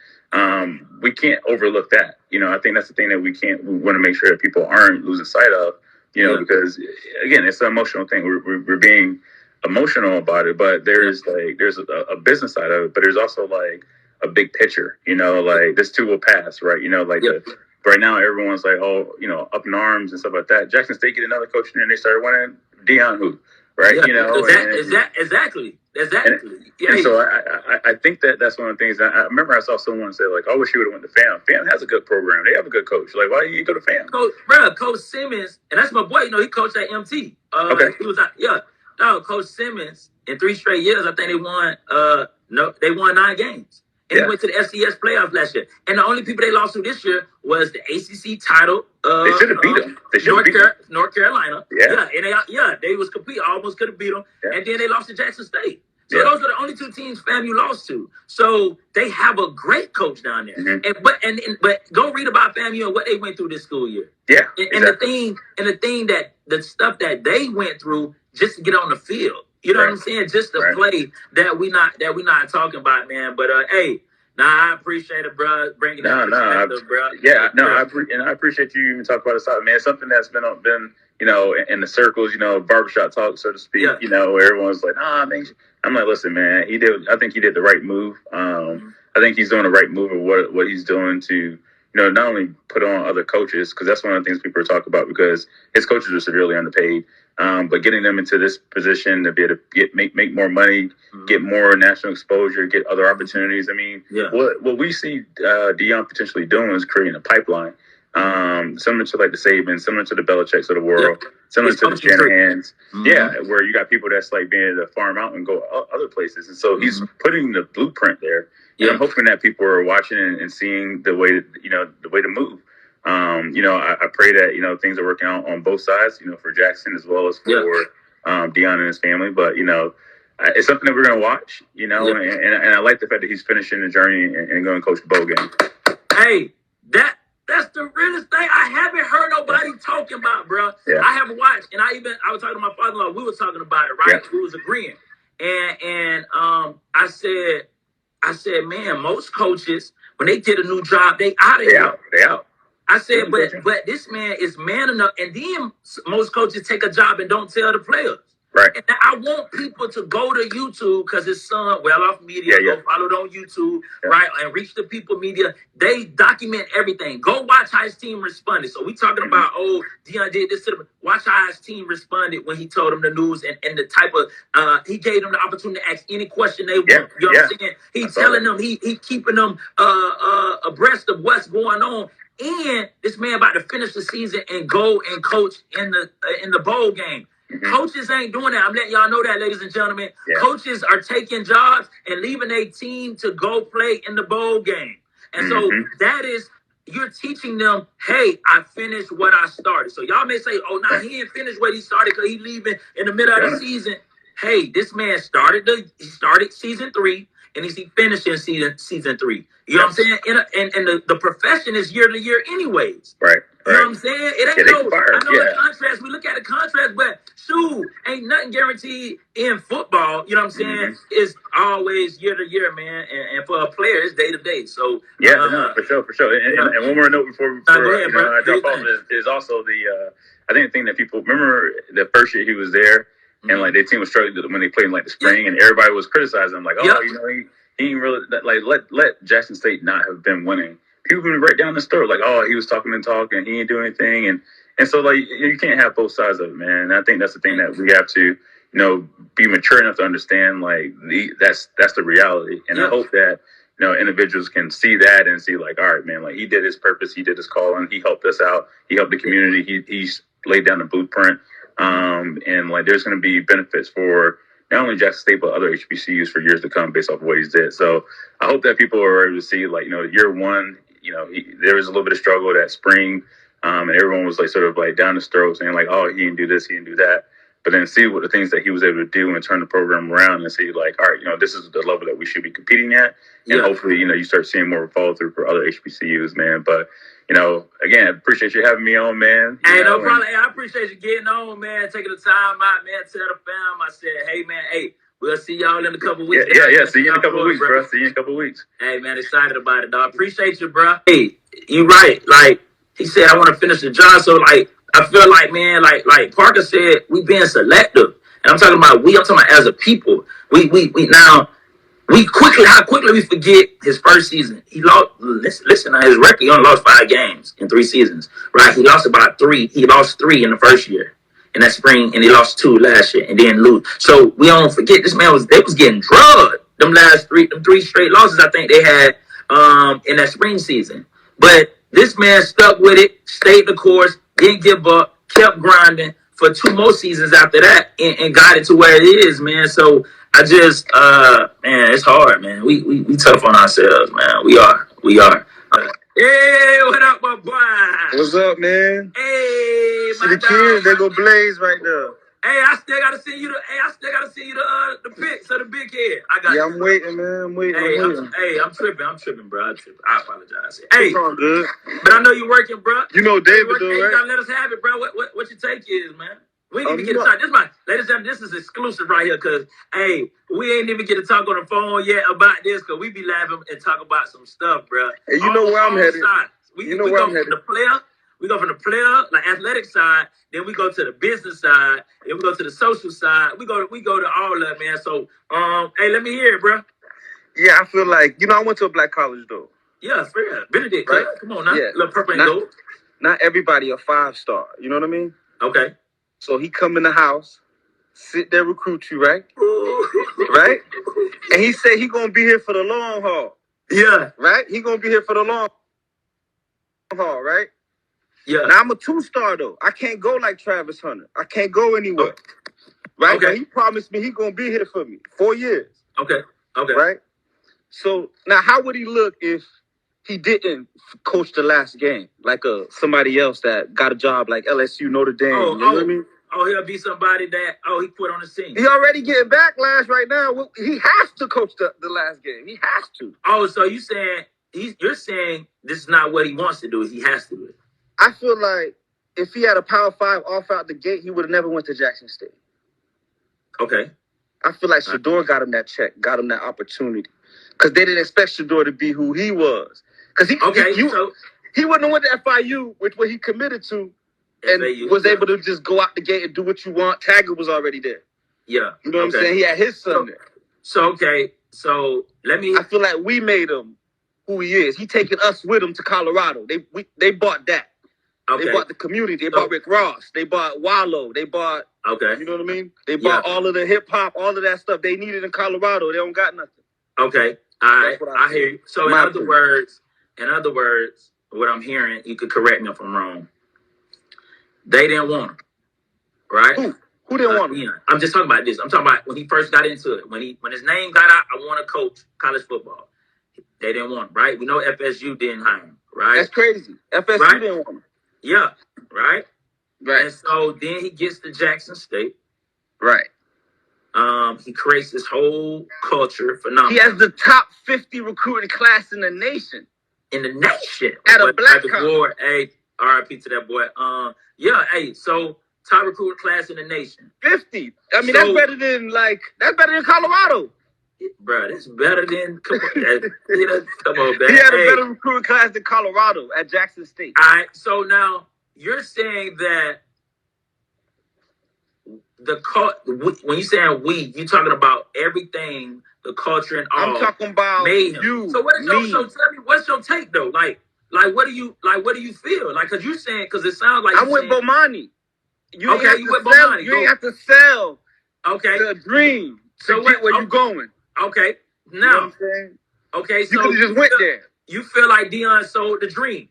We can't overlook that. I think that's the thing that we want to make sure that people aren't losing sight of. Because again, it's an emotional thing. We're being emotional about it, but there's a business side of it, but there's also like a big picture. Like this too will pass, right? Right now everyone's like, up in arms and stuff like that. Jackson State get another coach in there, and they started winning. Deion who, right? Exactly. And so I think that's one of the things. I remember I saw someone say like, I wish he would have went to FAM. FAM has a good program. They have a good coach. Like, why didn't you go to FAM? Coach Simmons, and that's my boy. He coached at MT. He was Coach Simmons in 3 straight years. I think they won. They won 9 games. And he went to the FCS playoffs last year. And the only people they lost to this year was the ACC title. They should have beat them. North Carolina. And they was complete. Almost could have beat them. And then they lost to Jackson State. So those are the only two teams FAMU lost to. So they have a great coach down there. But go read about FAMU and what they went through this school year. Yeah. And the thing that the stuff that they went through just to get on the field. You know what I'm saying? Just to play that we not talking about, man. But hey, I appreciate it, bro. Bringing that perspective, bro. Yeah, no, I appreciate you even talking about this, man. It's something that's been in the circles, barbershop talk, so to speak. Where everyone's like, man. I'm like, listen, man. I think he did the right move. I think he's doing the right move of what he's doing to, not only put on other coaches, because that's one of the things people are talking about, because his coaches are severely underpaid. But getting them into this position to be able to make more money, get more national exposure, get other opportunities. I mean, what we see Deion potentially doing is creating a pipeline, similar to like the Sabans, similar to the Belichicks of the world, similar to the Shanahans. Where you got people that's like being able to farm out and go other places. And so he's putting the blueprint there. And I'm hoping that people are watching and seeing the way to move. I pray that, things are working out on both sides, for Jackson as well as for Deion and his family. But, it's something that we're going to watch, and I like the fact that he's finishing the journey and going to coach the bowl game. Hey, that's the realest thing I haven't heard nobody talking about, bro. I haven't watched, and I was talking to my father-in-law. We were talking about it, right? We was agreeing. And I said, man, most coaches, when they get a new job, they out of here. They out. I said, but this man is man enough. And then most coaches take a job and don't tell the players. Right. And I want people to go to YouTube because his son, Well Off Media, go follow it on YouTube, right? And Reach the People Media. They document everything. Go watch how his team responded. So we talking about, Deion did this to them. Watch how his team responded when he told them the news and the type of, he gave them the opportunity to ask any question they want. You know what I'm saying? He's telling them, he keeping them abreast of what's going on. And this man about to finish the season and go and coach in the bowl game. Coaches ain't doing that. I'm letting y'all know that, ladies and gentlemen. Coaches are taking jobs and leaving a team to go play in the bowl game. And so that is, you're teaching them, hey, I finished what I started. So y'all may say, he didn't finish what he started because he leaving in the middle of the season. Hey, this man started season 3 and he's finishing season 3. You know what I'm saying? And the profession is year to year anyways. Right. You know what I'm saying? It ain't the contracts. We look at the contracts, but shoot, ain't nothing guaranteed in football. You know what I'm saying? It's always year to year, man. And for a player, it's day to day. So for sure. And one more note before I jump off is also I think the thing that people remember the first year he was there, and like their team was struggling when they played in like the spring, and everybody was criticizing him, like, he ain't really let Jackson State not have been winning. People been right down the story, like, he was talking and he ain't doing anything, and so like you can't have both sides of it, man. And I think that's the thing that we have to, be mature enough to understand, like that's the reality. And I hope that individuals can see that and see like, all right, man, like he did his purpose, he did his calling, he helped us out, he helped the community, he's laid down the blueprint, and like there's going to be benefits for not only Jackson State, but other HBCUs for years to come based off of what he's did. So I hope that people are able to see, like, year one, there was a little bit of struggle that spring, and everyone was like sort of like down the throat saying like, he didn't do this, he didn't do that. But then see what the things that he was able to do and turn the program around and see like, all right, this is the level that we should be competing at. And hopefully, you start seeing more follow through for other HBCUs, man. But, again, appreciate you having me on, man. No problem. Hey, I appreciate you getting on, man, taking the time out, man, tell the fam. I said, hey, man, we'll see y'all in a couple of weeks. Yeah. See you in a couple of weeks, bro. See you in a couple of weeks. Hey, man, excited about it, dog. Appreciate you, bro. Hey, you right. Like, he said, I want to finish the job. So, like, I feel like, man, like Parker said, we being selective. And I'm talking about as a people. How quickly we forget his first season. He lost, listen, his record, he only lost 5 games in 3 seasons, right? He lost about 3. He lost 3 in the first year, in that spring, and he lost 2 last year and didn't lose. So we don't forget this man was getting drugged. Them 3 straight losses I think they had in that spring season. But this man stuck with it, stayed the course, didn't give up, kept grinding for 2 more seasons after that and got it to where it is, man. So I just, man, it's hard, man. We tough on ourselves, man. We are. Hey, what up, my boy? What's up, man? Hey, see the kids, they go Blaze right there. Hey, I still gotta send you the pics of the big head. I got. Yeah, you. I'm waiting, man. I'm waiting. Hey, I'm waiting. I'm tripping, bro. I apologize. Hey, It's all good. but I know you're working, bro. You know David, though, Hey, you right? gotta let us have it, bro. What your take is, man? We ain't even You get to know- talk. Ladies and gentlemen, this is exclusive right here, cause hey, we ain't even get to talk on the phone yet about this, cause we be laughing and talk about some stuff, bro. And you know where I'm headed. Sides. You know we where go I'm from headed. the player. We go from the player, like athletic side, then we go to the business side, then we go to the social side. We go to all of that, man. So, hey, let me hear it, bro. Yeah, I feel like, I went to a black college, though. Yeah, fair. Benedict, Right? come on now. Yeah. Little purple and Not- gold. Not everybody a 5-star. You know what I mean? Okay. So he come in the house, sit there, recruit you, right? Ooh. Right? And he said he gonna be here for the long haul, Yeah, right? He gonna be here for the long haul, right? yeah. Now I'm a 2-star though. I can't go like Travis Hunter. I can't go anywhere, right? Okay. But he promised me he gonna be here for me 4 years, Okay. right? So now, how would he look if he didn't coach the last game like somebody else that got a job like LSU, Notre Dame? You know what I mean? Oh, he'll be somebody that he quit on the scene. He already getting backlash right now. He has to coach the last game. He has to. Oh, so you're saying this is not what he wants to do. He has to do it. I feel like if he had a Power 5 off out the gate, he would have never went to Jackson State. Okay. I feel like Shador got him that check, got him that opportunity. Because they didn't expect Shador to be who he was. Because he wouldn't have went to FIU, with what he committed to, and FAU, was able to just go out the gate and do what you want. Taggart was already there. Yeah. You know what I'm saying? He had his son there. So let me. I feel like we made him who he is. He taking us with him to Colorado. They bought that. Okay. They bought the community. They bought Rick Ross. They bought Wallow. They bought, Okay. you know what I mean? They bought all of the hip hop, all of that stuff they needed in Colorado. They don't got nothing. Okay. All right. That's what I hear you. So in other words, what I'm hearing, you could correct me if I'm wrong. They didn't want him, right? Who didn't want him? Yeah. I'm just talking about this. I'm talking about when he first got into it. When his name got out, I want to coach college football. They didn't want him, right? We know FSU didn't hire him, right? That's crazy. FSU Right? didn't want him. Yeah, right? Right. And so then he gets to Jackson State. Right. He creates this whole culture phenomenon. He has the top 50 recruiting class in the nation. In the nation. At a black college. Boy, hey, RIP to that boy. Yeah, hey, so top recruiting class in the nation. 50. I mean, that's better than Colorado. Bro, that's better than come on, man. He had a better recruiting class than Colorado at Jackson State. All right, so now you're saying that when you're saying you're talking about everything, the culture and all. I'm talking about you. So what is so tell me, what's your take though? Like what do you feel? Like, cause you're saying, cause it sounds like I'm with Bomani. You with Bomani. You ain't have to sell the dream to get where you going. Okay. Now, you know what I'm saying? Okay, so you could have just went there. You feel like Deion sold the dream.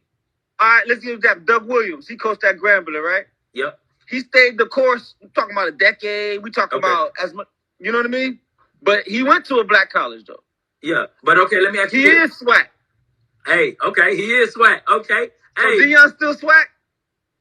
All right, let's give that. Doug Williams, he coached at Grambling, right? Yep. He stayed the course. We're talking about a decade. We talking about as much. You know what I mean? But he went to a black college though. Yeah, but okay, let me ask you. He is swag. Hey, okay, he is swag. Okay, so Deion still swag.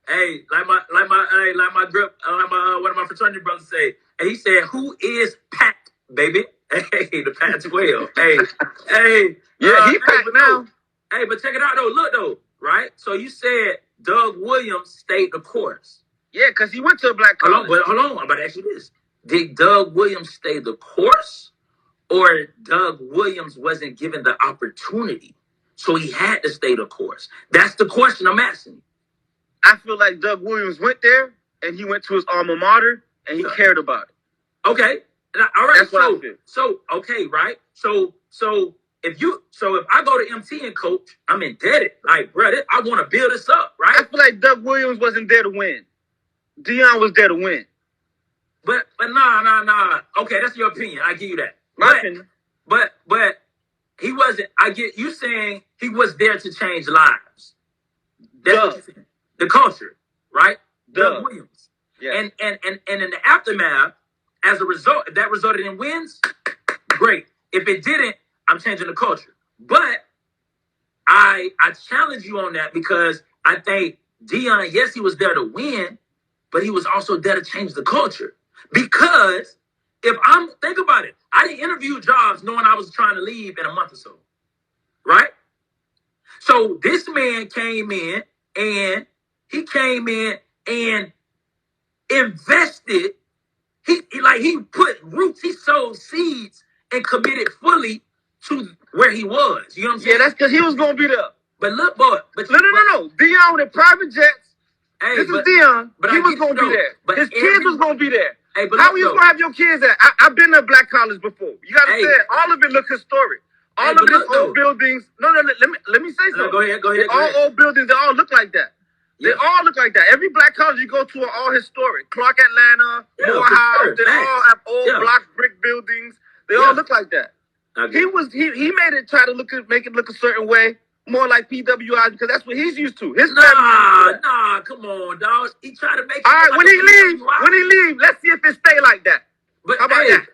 Hey, like my group, one of my fraternity brothers say, and he said, "Who is Pac, baby?" Hey, the Pac-12. hey. Yeah, he Pac now. Hey, but check it out though. Look though, right? So you said Doug Williams stayed the course. Yeah, because he went to a black college. Hold on. I'm about to ask you this. Did Doug Williams stay the course, or Doug Williams wasn't given the opportunity, so he had to stay the course? That's the question I'm asking. I feel like Doug Williams went there, and he went to his alma mater, and he cared about it. Okay. All right. That's what I feel. So okay, right? So if I go to MT and coach, I'm indebted. Like, bro, I want to build this up, right? I feel like Doug Williams wasn't there to win. Deion was there to win. But nah. Okay, that's your opinion. I give you that. My opinion. But he wasn't. I get you saying he was there to change lives. That's what you're saying. The culture, right? Doug Williams. Yeah. And in the aftermath, as a result, if that resulted in wins, great. If it didn't, I'm changing the culture. But I challenge you on that because I think Deion, yes, he was there to win, but he was also there to change the culture. Because think about it, I didn't interview jobs knowing I was trying to leave in a month or so, right? So this man came in and invested. He put roots, he sowed seeds and committed fully to where he was. You know what I'm saying? Yeah, that's because he was gonna be there. But look, boy, no. Deion with private jets. Hey, this is Deion. But he was gonna be there. But his kids was gonna be there. Hey, but how are you gonna have your kids there? I've been to black college before. You gotta say it. All of it look historic. All of it is old buildings. No, let me say something. No, go ahead. All old buildings, they all look like that. They all look like that. Every black college you go to are all historic. Clark Atlanta, Morehouse, they all have old block brick buildings. They all look like that. Okay. He made it try to make it look a certain way, more like PWI, because that's what he's used to. His nah, come on, dog. He tried to make it. All right, when he leave, let's see if it stay like that. But how about that?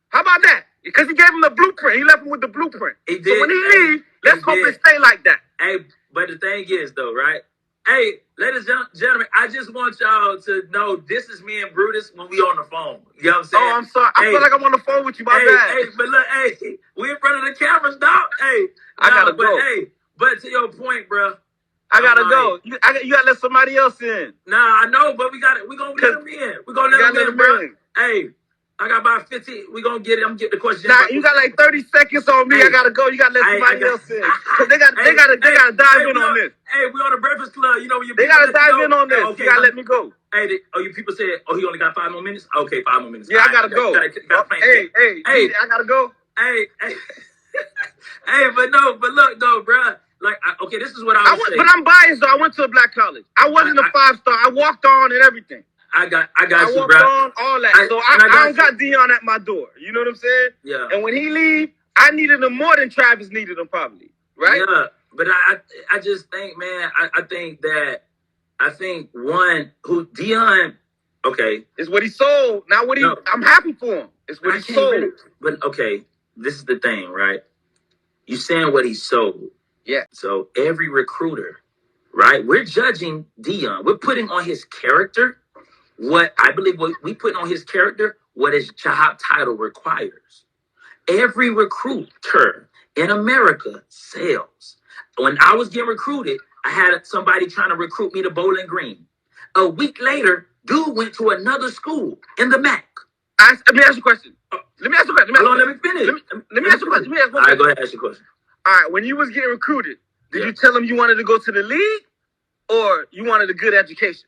How about that? Because he gave him the blueprint. He left him with the blueprint. He did. So when he leave, let's hope it stay like that. Hey, but the thing is, though, right? Hey, ladies and gentlemen, I just want y'all to know this is me and Brutus when we on the phone. You know what I'm saying? Oh, I'm sorry. I feel like I'm on the phone with you. My bad. Hey, but look, we in front of the cameras, dog. Hey, I gotta go. But to your point, bro. I gotta go. You gotta let somebody else in. Nah, I know, but we gonna let them in. We gonna let them in, bro. Hey, I got about 15. We gonna get it. I'm getting the question. Nah, you got like 30 seconds on me. Hey, I gotta go. You gotta let somebody else in. Cause they gotta dive in on this. Hey, we on the Breakfast Club. You know, they gotta dive in on this. Okay, you gotta let me go. Hey, you people said, he only got 5 more minutes. Okay, 5 more minutes. Yeah, I gotta go. Hey, I gotta go. Hey, but look though, bro. Like, okay, this is what I was saying. But I'm biased though. I went to a black college. I wasn't a 5-star. I walked on and everything. I got you, bro. Walked on all that. So I don't got Deion at my door. You know what I'm saying? Yeah. And when he leave, I needed him more than Travis needed him probably. Right? Yeah. But I just think, man, I think one who Deion, okay. It's what he sold. Not what he I'm happy for him. It's what he sold. Really, but okay, this is the thing, right? You saying what he sold. Yeah. So every recruiter, right? We're judging Deion. We're putting on his character what I believe we put on his character what his job title requires. Every recruiter in America sells. When I was getting recruited, I had somebody trying to recruit me to Bowling Green. A week later, dude went to another school in the MAC. Let me ask you a question. Let me finish. Let me finish. Let me ask you a question. All right, go ahead, ask your question. All right, when you was getting recruited, did you tell them you wanted to go to the league or you wanted a good education?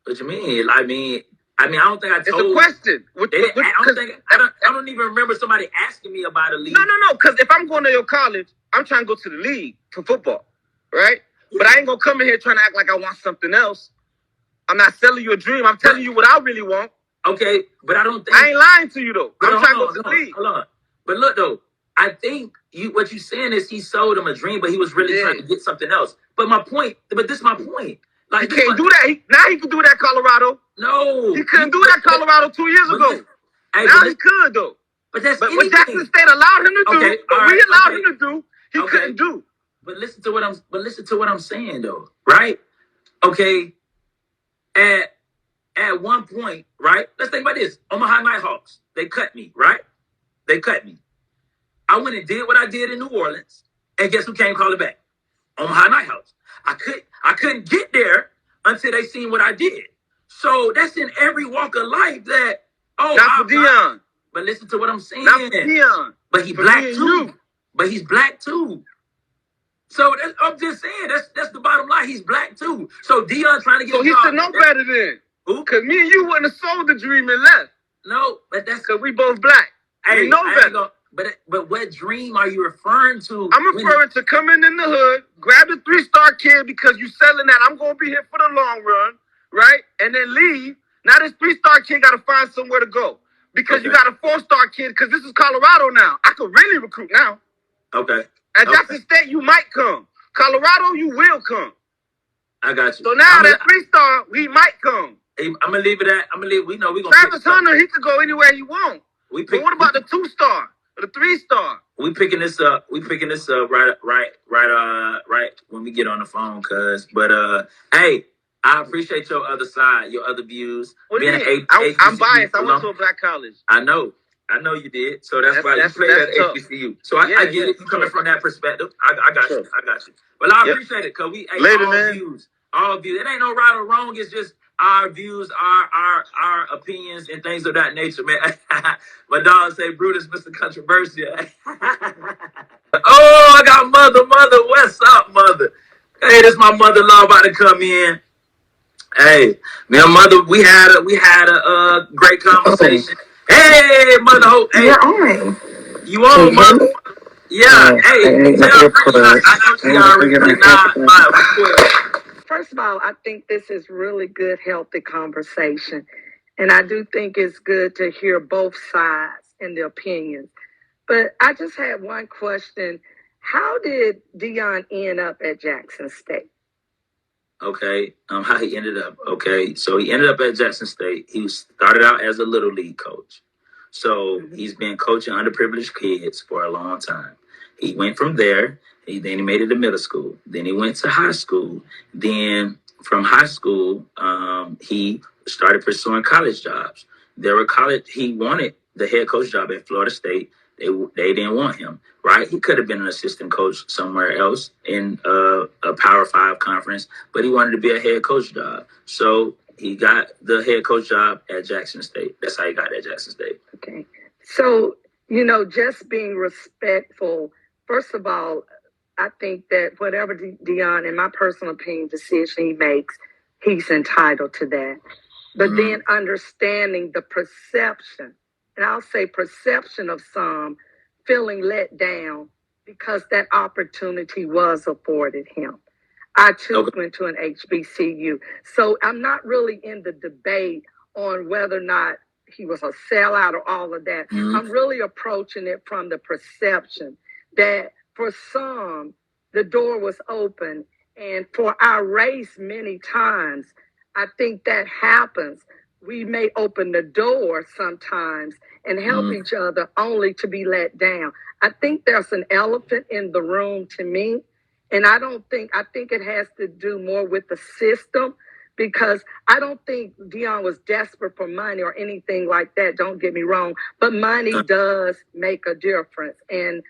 What you mean? I mean, I don't think I told. It's a question. I don't even remember somebody asking me about a league. No. Because if I'm going to your college, I'm trying to go to the league for football, right? Yeah. But I ain't gonna come in here trying to act like I want something else. I'm not selling you a dream. I'm telling you what I really want. Okay, but I don't think I ain't lying to you though. I'm trying to go to the league. Hold on. But look though, I think what you're saying is he sold him a dream, but he was really trying to get something else. But this is my point. Like, he can't do that. Now he can do that, Colorado. No. He couldn't do that, Colorado, 2 years ago. Now he could, though. But what Jackson State allowed him to do, but we allowed him to do, he couldn't do. But listen to what I'm saying, though, right? Okay. At one point, right? Let's think about this. Omaha Nighthawks, they cut me, right? They cut me. I went and did what I did in New Orleans, and guess who came calling back? Omaha Nighthawks. I couldn't get there until they seen what I did. So that's in every walk of life that, not for Deion. But listen to what I'm saying. Not for Deion. But he's black too. But he's black too. So I'm just saying, that's the bottom line. He's black too. So Deion trying to get. So he should know better then. Who? Because me and you wouldn't have sold the dream and left. No, but that's because we both black. We know better. But what dream are you referring to? I'm referring to coming in the hood, grab the 3-star kid because you selling that. I'm gonna be here for the long run, right? And then leave. Now this 3-star kid got to find somewhere to go because you got a 4-star kid. Because this is Colorado now. I could really recruit now. Okay. At Jackson State, you might come. Colorado, you will come. I got you. So now that 3-star, we might come. I'm gonna leave it at. We know we gonna. Travis Hunter, he could go anywhere he want. But what about the 2-star? The 3-star. We picking this up. Right when we get on the phone, cuz. But hey, I appreciate your other side, your other views. What do you Being mean? a I'm HBCU biased. I went alum. to a black college. I know you did. So that's why you played at tough. HBCU. So I get it. You coming from that perspective. I got you. I got you. Well, I appreciate it because we Later, all man. views. All views. It ain't no right or wrong. It's just our views, our opinions, and things of that nature, man. My dog say Brutus, Mr. Controversial. Oh, I got mother. What's up, mother? Hey, this my mother-in-law about to come in. Hey, me and mother, we had a great conversation. Hey, mother, hey, You're on. you on, mother? Yeah. Hey, tell Brittany I know she already denied my request. First of all, I think this is really good, healthy conversation. And I do think it's good to hear both sides and the opinions. But I just had one question. How did Deion end up at Jackson State? Okay, how he ended up. Okay, so he ended up at Jackson State. He started out as a little league coach. So he's been coaching underprivileged kids for a long time. He went from there. Then he made it to middle school. Then he went to high school. Then from high school, he started pursuing college jobs. He wanted the head coach job at Florida State. They didn't want him, right? He could have been an assistant coach somewhere else in a Power 5 conference, but he wanted to be a head coach job. So he got the head coach job at Jackson State. That's how he got at Jackson State. Okay. So, just being respectful, first of all, I think that whatever Deion, in my personal opinion, decision he makes, he's entitled to that. But then understanding the perception, and I'll say perception of some feeling let down because that opportunity was afforded him. I too went to an HBCU. So I'm not really in the debate on whether or not he was a sellout or all of that. I'm really approaching it from the perception that for some, the door was open. And for our race, many times, I think that happens. We may open the door sometimes and help each other only to be let down. I think there's an elephant in the room to me. And I think it has to do more with the system, because I don't think Deion was desperate for money or anything like that. Don't get me wrong. But money does make a difference. And,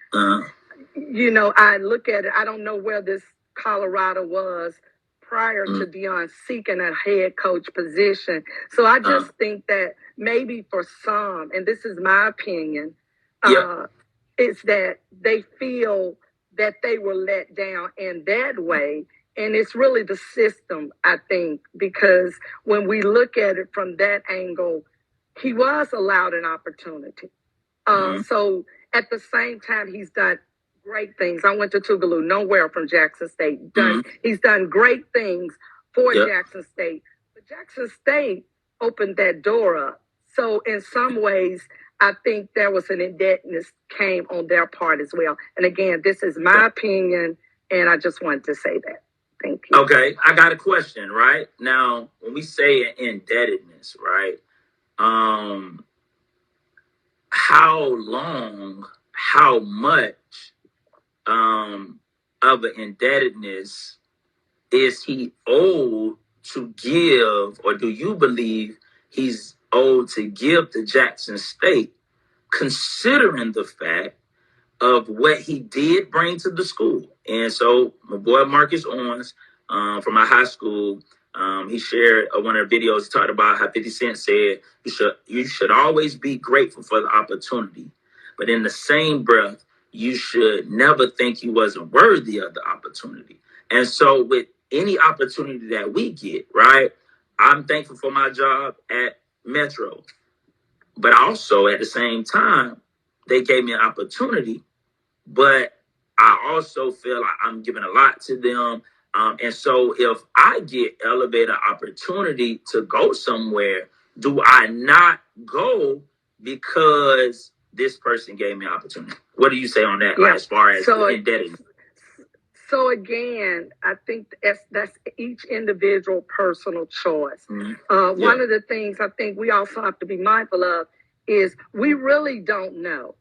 I look at it. I don't know where this Colorado was prior to Deion seeking a head coach position. So I just think that maybe for some, and this is my opinion, it's that they feel that they were let down in that way. And it's really the system, I think, because when we look at it from that angle, he was allowed an opportunity. So at the same time, he's done great things. I went to Tougaloo, nowhere from Jackson State. He's done great things for Jackson State. But Jackson State opened that door up. So in some ways, I think there was an indebtedness came on their part as well. And again, this is my opinion, and I just wanted to say that. Thank you. Okay, I got a question, right? Now, when we say indebtedness, right? How long, how much of an indebtedness is he owed to give, or do you believe he's owed to give to Jackson State, considering the fact of what he did bring to the school? And so my boy Marcus Owens from my high school, he shared one of the videos. He talked about how 50 Cent said you should always be grateful for the opportunity, but in the same breath, you should never think you wasn't worthy of the opportunity. And so with any opportunity that we get, right, I'm thankful for my job at Metro, but also at the same time, they gave me an opportunity, but I also feel like I'm giving a lot to them. And so if I get elevator opportunity to go somewhere, do I not go because this person gave me an opportunity? What do you say on that, as far as indebtedness? So again, I think that's each individual personal choice. One of the things I think we also have to be mindful of is we really don't know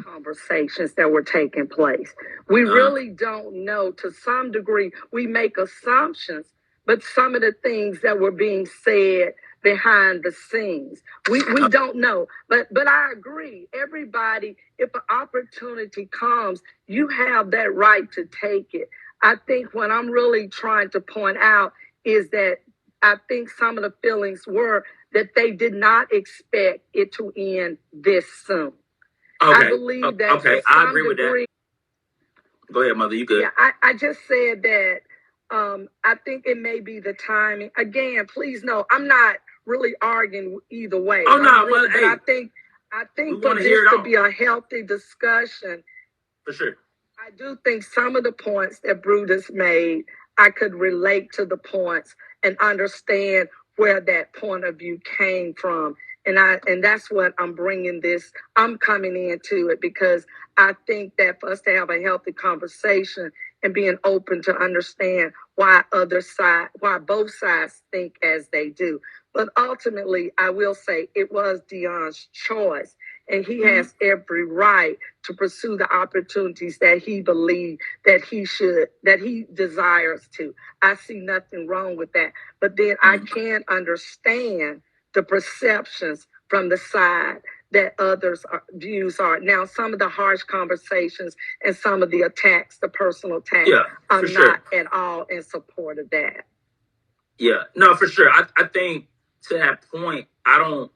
conversations that were taking place. We really don't know. To some degree, we make assumptions but some of the things that were being said behind the scenes. We don't know. But I agree. Everybody, if an opportunity comes, you have that right to take it. I think what I'm really trying to point out is that I think some of the feelings were that they did not expect it to end this soon. Okay. I believe that. Okay, I agree with that. Go ahead, Mother. You good? Yeah, I just said that I think it may be the timing. Again, please know, I'm not really arguing either way. Oh, no. Really, But, hey, I think for this to be a healthy discussion, for sure, I do think some of the points that Brutus made, I could relate to the points and understand where that point of view came from. And that's what I'm bringing this. I'm coming into it because I think that for us to have a healthy conversation and being open to understand why both sides think as they do. But ultimately, I will say it was Deion's choice, and he has every right to pursue the opportunities that he believes that he desires to. I see nothing wrong with that. But then I can understand the perceptions from the side that others' views are. Now, some of the harsh conversations and some of the attacks, the personal attacks, I'm not at all in support of that. Yeah, no, for sure. I think to that point, I don't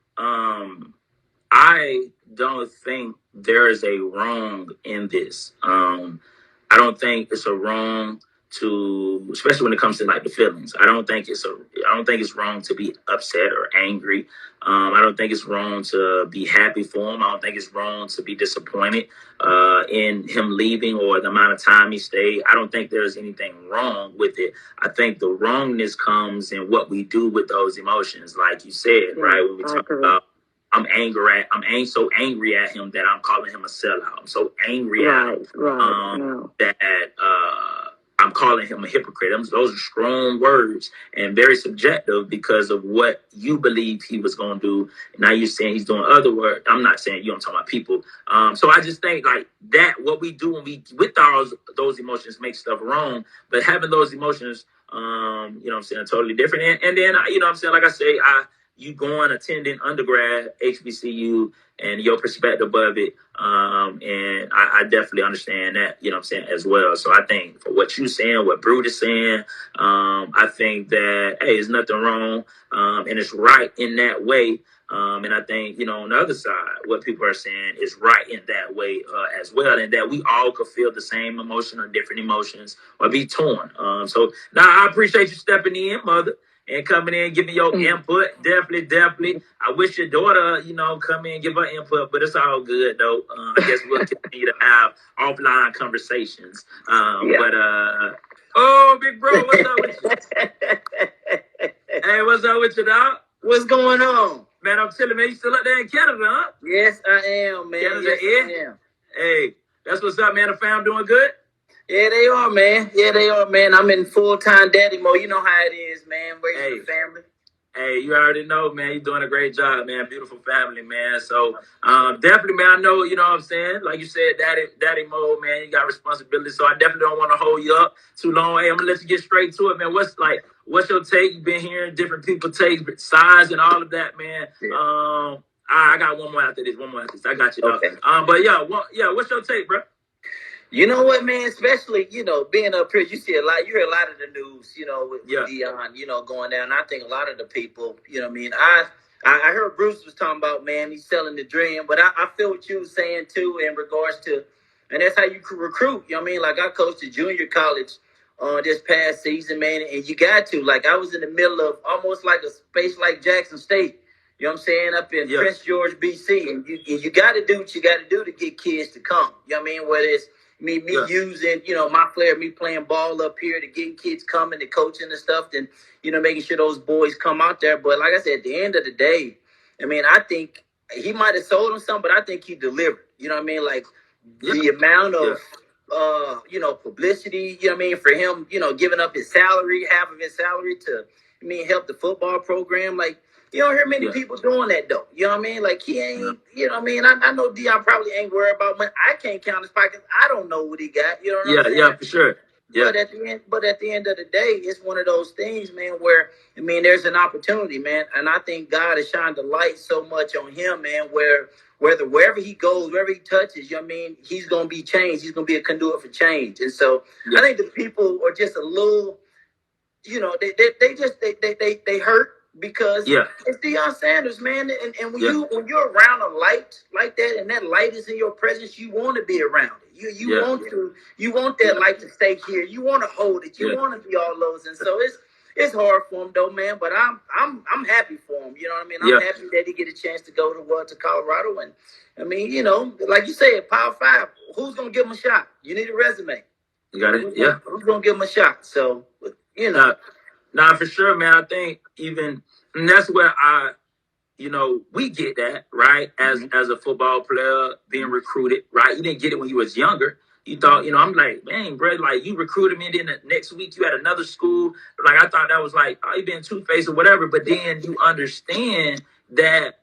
think there is a wrong in this. I don't think it's a wrong to, especially when it comes to like the feelings. I don't think it's wrong to be upset or angry. I don't think it's wrong to be happy for him. I don't think it's wrong to be disappointed in him leaving or the amount of time he stayed. I don't think there's anything wrong with it. I think the wrongness comes in what we do with those emotions, like you said, right? When we talk about I'm so angry at him that I'm calling him a sellout. I'm so angry at him that I'm calling him a hypocrite. Those are strong words and very subjective because of what you believe he was going to do. Now you're saying he's doing other work. I'm not saying you. I'm talking about people. So I just think like that, what we do when we with those emotions make stuff wrong. But having those emotions, you know what I'm saying, totally different. And then, you know what I'm saying, like I say, you going attending undergrad, HBCU, and your perspective of it. And I definitely understand that, you know what I'm saying, as well. So I think for what you're saying, what Brutus saying, I think that, hey, there's nothing wrong. And it's right in that way. And I think, you know, on the other side, what people are saying is right in that way as well. And that we all could feel the same emotion or different emotions or be torn. So now I appreciate you stepping in, Mother, and coming in, giving your input. Definitely. I wish your daughter, you know, come in and give her input, but it's all good, though. I guess we'll continue to have offline conversations. But, oh, big bro, what's up with you? Hey, what's up with you, dog? What's going on? Man, I'm chilling, man. You still up there in Canada, huh? Yes, I am, man. Canada, yes, I am. Hey, that's what's up, man. The fam doing good? Yeah, they are, man. I'm in full-time daddy mode. You know how it is, man. Raising the family. Hey, you already know, man. You're doing a great job, man. Beautiful family, man. So, definitely, man, I know, you know what I'm saying? Like you said, daddy mode, man. You got responsibility. So I definitely don't want to hold you up too long. Hey, I'm going to let you get straight to it, man. What's your take? You've been hearing different people take sides and all of that, man. Yeah. I got one more after this. I got you, dog. Okay. But what's your take, bro? You know what, man? Especially, you know, being up here, you hear a lot of the news, you know, with Deion, you know, going down. I think a lot of the people, you know what I mean? I heard Bruce was talking about, man, he's selling the dream, but I feel what you were saying, too, in regards to, and that's how you recruit, you know what I mean? Like, I coached a junior college this past season, man, and you got to. Like, I was in the middle of almost like a space like Jackson State, you know what I'm saying, up in Prince George, BC, and you got to do what you got to do to get kids to come, you know what I mean? Whether it's me using, you know, my flair, me playing ball up here to get kids coming, to coaching and stuff, and, you know, making sure those boys come out there. But like I said, at the end of the day, I mean, I think he might have sold them something, but I think he delivered. You know what I mean? Like the amount of, you know, publicity, you know what I mean, for him, you know, giving up his salary, half of his salary to, I mean, help the football program. Like, you don't hear many people doing that, though. You know what I mean? Like, he ain't, you know what I mean? I know Deion probably ain't worried about money. I can't count his pockets. I don't know what he got. You know what I'm saying? Yeah, for sure. But at the end of the day, it's one of those things, man, where there's an opportunity, man, and I think God has shined the light so much on him, man, where wherever he goes, wherever he touches, he's gonna be changed. He's gonna be a conduit for change, and so I think the people are just a little, they hurt because it's Deion Sanders, man, and when you're around a light like that, and that light is in your presence, you want to be around it. You want that light to stay here. You want to hold it. You want to be all those, and so it's hard for him though, man. But I'm happy for him. You know what I mean? I'm happy that he get a chance to go to Colorado, and like you said, Power 5. Who's gonna give him a shot? You need a resume. You got it. Who's gonna give him a shot? So Nah, for sure, man. I think and that's where we get that, right? As a football player being recruited, right? You didn't get it when you was younger. You thought, I'm like, man, bro, like you recruited me, and then the next week you had another school. Like I thought that was like, you being two-faced or whatever. But then you understand that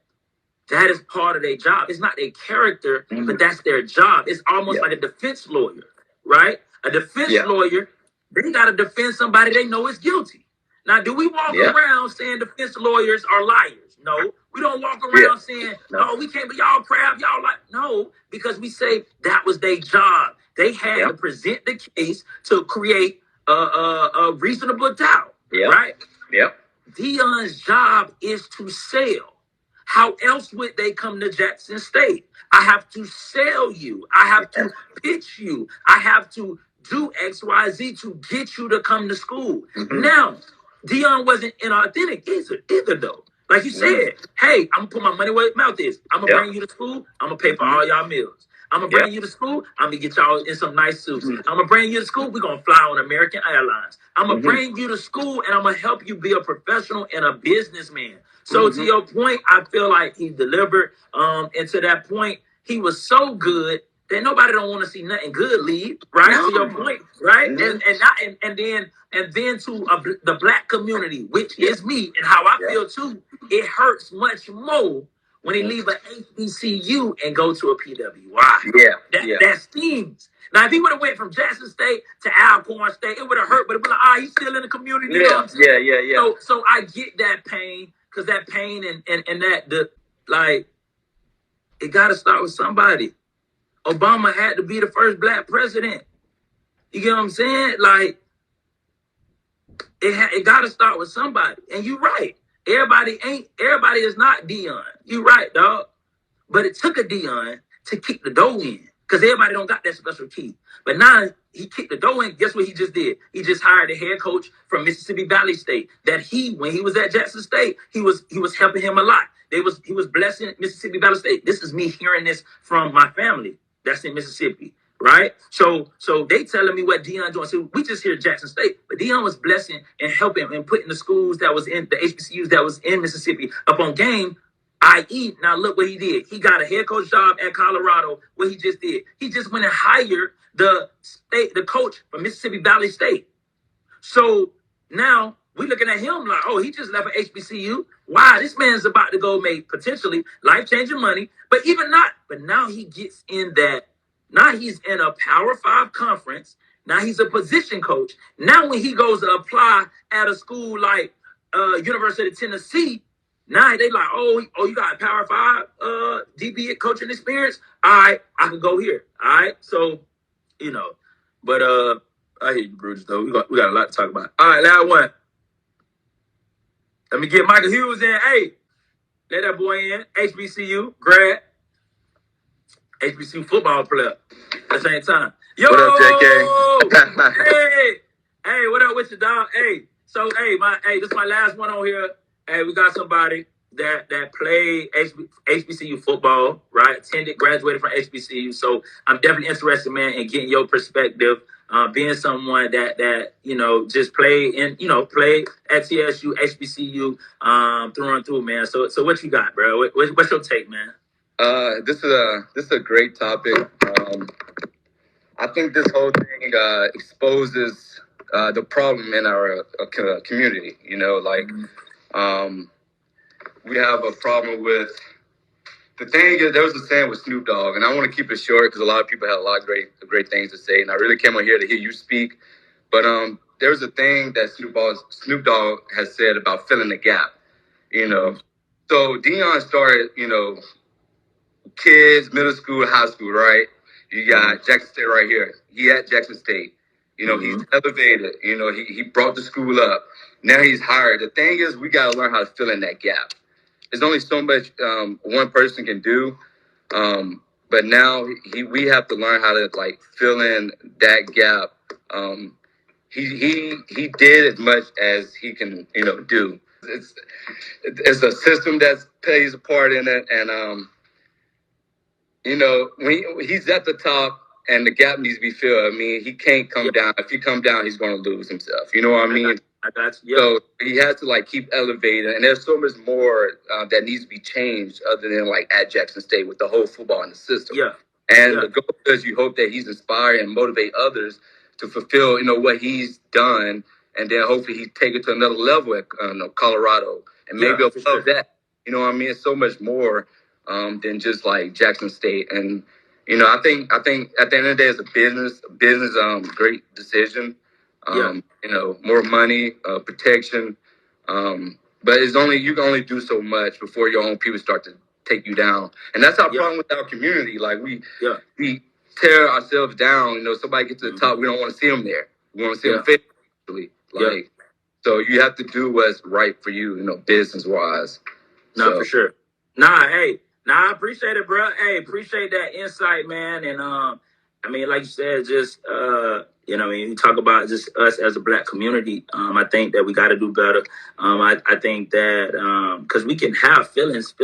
is part of their job. It's not their character, but that's their job. It's almost like a defense lawyer, right? A defense lawyer, they got to defend somebody they know is guilty. Now, do we walk around saying defense lawyers are liars? No. We don't walk around saying, no, we can't be y'all crap, y'all like. No, because we say that was their job. They had to present the case to create a reasonable doubt, right? Yep. Deion's job is to sell. How else would they come to Jackson State? I have to sell you. I have to pitch you. I have to do X, Y, Z to get you to come to school. Now, Deion wasn't inauthentic either though. Like you said, hey, I'm gonna put my money where his mouth is. I'm gonna bring you to school. I'm gonna pay for all y'all meals. I'm gonna bring you to school. I'm gonna get y'all in some nice suits. I'm gonna bring you to school. We're gonna fly on American Airlines. I'm gonna bring you to school, and I'm gonna help you be a professional and a businessman. So to your point, I feel like he delivered. And to that point, he was so good that nobody don't want to see nothing good leave. Right? No. To your point, right? And then to the black community, which is me, and how I feel too, it hurts much more when they leave an HBCU and go to a PWI. That stings. Now, if he would have went from Jackson State to Alcorn State, it would have hurt, but it would be like, he's still in the community. So I get that pain, because that pain and it got to start with somebody. Obama had to be the first black president. You get what I'm saying? Like, it got to start with somebody. And you're right. Everybody is not Deion. You're right, dog. But it took a Deion to kick the door in, because everybody don't got that special key. But now he kicked the door in. Guess what he just did? He just hired a head coach from Mississippi Valley State. That when he was at Jackson State, he was helping him a lot. He was blessing Mississippi Valley State. This is me hearing this from my family that's in Mississippi, right? So they telling me what Deion doing. So we just hear Jackson State, but Deion was blessing and helping and putting the schools that was in the HBCUs that was in Mississippi up on game. I.e., now look what he did. He got a head coach job at Colorado. What he just did, he just went and hired the coach from Mississippi Valley State. So now we looking at him like, he just left an HBCU. Wow, this man's about to go make potentially life-changing money. But even not. But now he gets in that. Now he's in a Power 5 conference. Now he's a position coach. Now when he goes to apply at a school like University of Tennessee, now they like, you got a Power 5 DB coaching experience? All right, I can go here. All right, so, but I hear you, Bruce, though. We got a lot to talk about. All right, last one. Let me get Michael Hughes in. Hey, let that boy in. HBCU, grad. HBCU football player at the same time. Yo! What up, JK? Hey, what up with you, dog? Hey, so, this is my last one on here. Hey, we got somebody that played HBCU football, right? Graduated from HBCU. So I'm definitely interested, man, in getting your perspective. Being someone that just played at TSU, HBCU, through and through, man. So what you got, bro? What's your take, man? This is a great topic. I think this whole thing exposes the problem in our community. We have a problem with, the thing is, there was a saying with Snoop Dogg, and I want to keep it short because a lot of people had a lot of great things to say, and I really came on here to hear you speak. But there's a thing that Snoop Dogg has said about filling the gap, you know. So Deion started, you know, kids, middle school, high school, right? You got Jackson State right here. He at Jackson State. You know, he's elevated. You know, he brought the school up. Now he's hired. The thing is, we got to learn how to fill in that gap. There's only so much one person can do. But now we have to learn how to, like, fill in that gap. He did as much as he can, you know, do. It's a system that plays a part in it, and you know, when he's at the top and the gap needs to be filled, I mean, he can't come down. If he come down, he's going to lose himself. You know what I mean? I got you. So he has to, like, keep elevating, and there's so much more that needs to be changed other than, like, at Jackson State with the whole football in the system. Yeah. And the goal is you hope that he's inspired and motivate others to fulfill, you know, what he's done, and then hopefully he take it to another level at Colorado, and maybe above that. You know what I mean? It's so much more than just, like, Jackson State. And, you know, I think at the end of the day, it's a business, great decision. You know, more money, protection. But you can only do so much before your own people start to take you down. And that's our problem with our community. Like, we tear ourselves down. You know, somebody gets to the top, we don't want to see them there. We want to see them physically. Like, so you have to do what's right for you, you know, business-wise. No, for sure. I appreciate it, bro. Hey, appreciate that insight, man. And I mean, like you said, just you know, when you talk about just us as a Black community, I think that we got to do better. I think that because we can have feelings.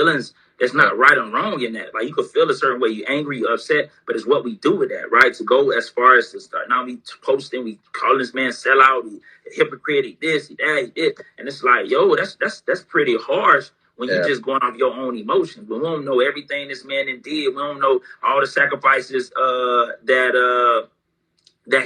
It's not right or wrong in that. Like, you could feel a certain way, you're angry, you're upset, but it's what we do with that, right? To go as far as to start now, we posting, we calling this man sellout, he hypocrite, he this, he that, he did, and it's like, yo, that's pretty harsh. When you're just going off your own emotions. We don't know everything this man did. We don't know all the sacrifices that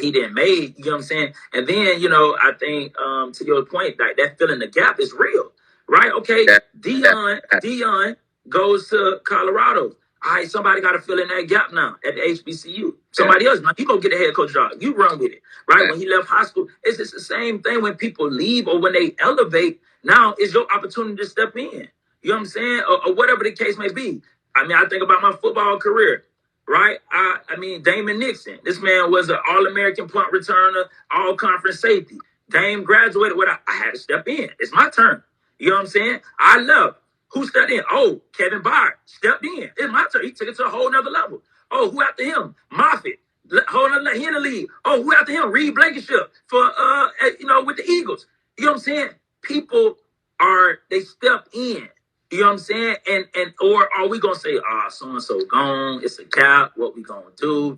he didn't make. You know what I'm saying? And then, you know, I think to your point, like, that filling the gap is real, right? Okay, Deion goes to Colorado. All right, somebody got to fill in that gap now at the HBCU. Somebody else, now you go get a head coach job. You run with it, right? When he left high school, it's just the same thing when people leave or when they elevate. Now is your opportunity to step in. You know what I'm saying? Or whatever the case may be. I mean, I think about my football career, right? I mean, Damon Nixon. This man was an All-American punt returner, all-conference safety. Dame graduated with I had to step in. It's my turn. You know what I'm saying? I love. Who stepped in? Oh, Kevin Byard stepped in. It's my turn. He took it to a whole nother level. Oh, who after him? Moffitt. Whole nother, he in the league. Oh, who after him? Reed Blankenship for you know, with the Eagles. You know what I'm saying? People they step in. You know what I'm saying? And or are we gonna say, so and so gone? It's a gap. What we gonna do?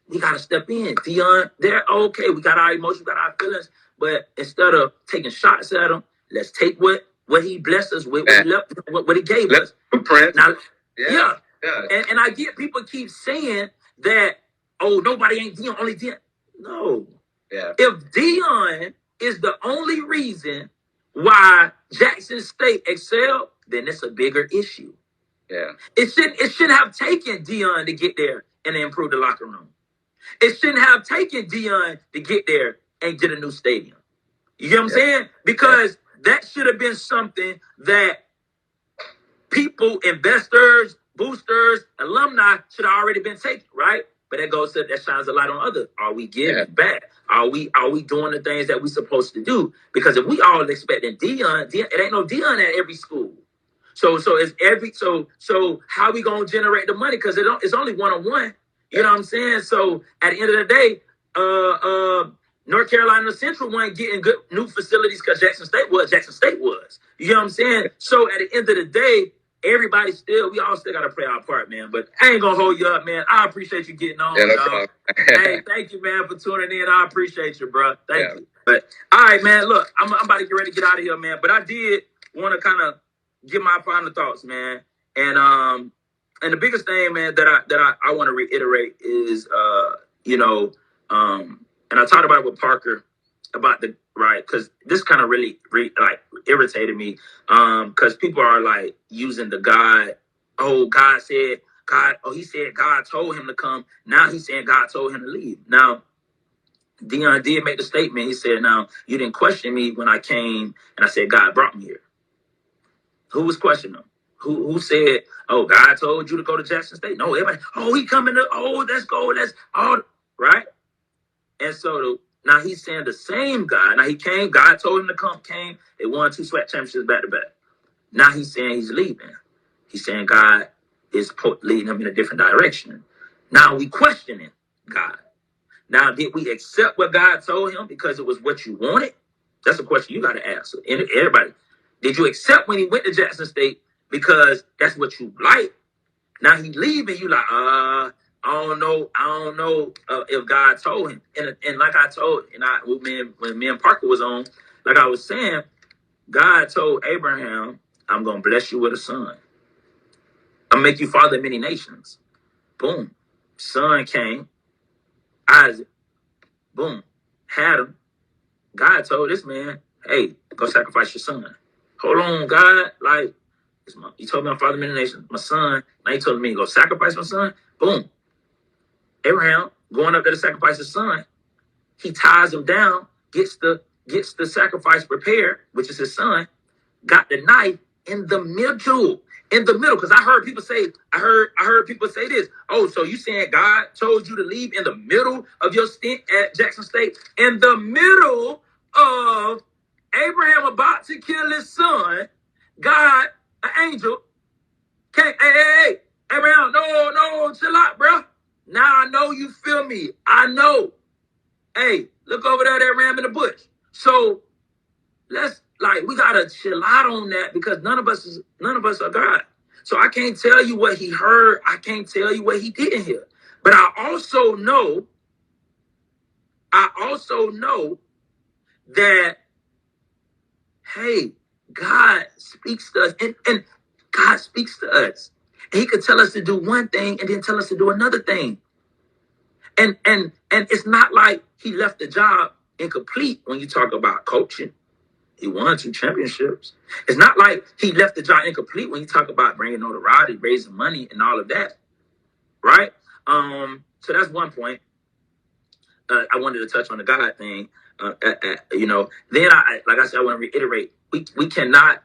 We gotta step in. Deion, they're okay. We got our emotions, we got our feelings. But instead of taking shots at them, let's take what he blessed us with, what he gave us. Now, and I get people keep saying that, oh, nobody ain't Deion, only Deion. No. Yeah. If Deion is the only reason why Jackson State excelled, then it's a bigger issue. Yeah. It shouldn't have taken Deion to get there and improve the locker room. It shouldn't have taken Deion to get there and get a new stadium. You get what I'm saying? Because that should have been something that people, investors, boosters, alumni should have already been taking, right? But that shines a light on others. Are we giving back? Are we doing the things that we're supposed to do? Because if we all expecting Deion, it ain't no Deion at every school. So how we gonna generate the money? Because it's only one-on-one. You know what I'm saying? So at the end of the day, North Carolina Central wasn't getting good new facilities because Jackson State was. You know what I'm saying? So at the end of the day, we all still gotta play our part, man. But I ain't gonna hold you up, man. I appreciate you getting on. Hey, thank you, man, for tuning in. I appreciate you, bro. Thank you. But all right, man. Look, I'm about to get ready to get out of here, man. But I did want to kind of give my final thoughts, man. And the biggest thing, man, that I want to reiterate is, you know, and I talked about it with Parker about because this kind of really irritated me, because people are like using the God. Oh, he said God told him to come. Now he's saying God told him to leave. Now, Deion did make the statement. He said, now, you didn't question me when I came and I said, God brought me here. Who was questioning him? Who said, oh, God told you to go to Jackson State? No, everybody, oh, he coming to, oh, let's go, let's all, right? And so now he's saying the same God. Now he came, God told him to come, came, they won 2 SWAC championships back to back. Now he's saying he's leaving. He's saying God is leading him in a different direction. Now we questioning God. Now, did we accept what God told him because it was what you wanted? That's a question you got to answer. Everybody, did you accept when he went to Jackson State because that's what you like? Now he leaving, you like, I don't know if God told him. And like I told, when me and Parker was on, like I was saying, God told Abraham, I'm going to bless you with a son. I'll make you father of many nations. Boom. Son came. Isaac. Boom. Had him. God told this man, hey, go sacrifice your son. Hold on, God. Like, you told me I'm father of many nations. My son. Now you told me to go sacrifice my son. Boom. Abraham going up there to sacrifice his son. He ties him down, gets the sacrifice prepared, which is his son, got the knife in the middle. Because I heard people say this. Oh, so you saying God told you to leave in the middle of your stint at Jackson State? In the middle of Abraham about to kill his son, God, an angel, came, hey, Abraham, no, chill out, bro. Now I know you feel me. I know. Hey, look over there, that ram in the bush. So we gotta chill out on that because none of us are God. So I can't tell you what he heard. I can't tell you what he didn't hear. But I also know that, hey, God speaks to us, and God speaks to us. And he could tell us to do one thing and then tell us to do another thing. And it's not like he left the job incomplete when you talk about coaching. He won 2 championships. It's not like he left the job incomplete when you talk about bringing notoriety, raising money, and all of that, right? So that's one point. I wanted to touch on the God thing. Then I want to reiterate: we cannot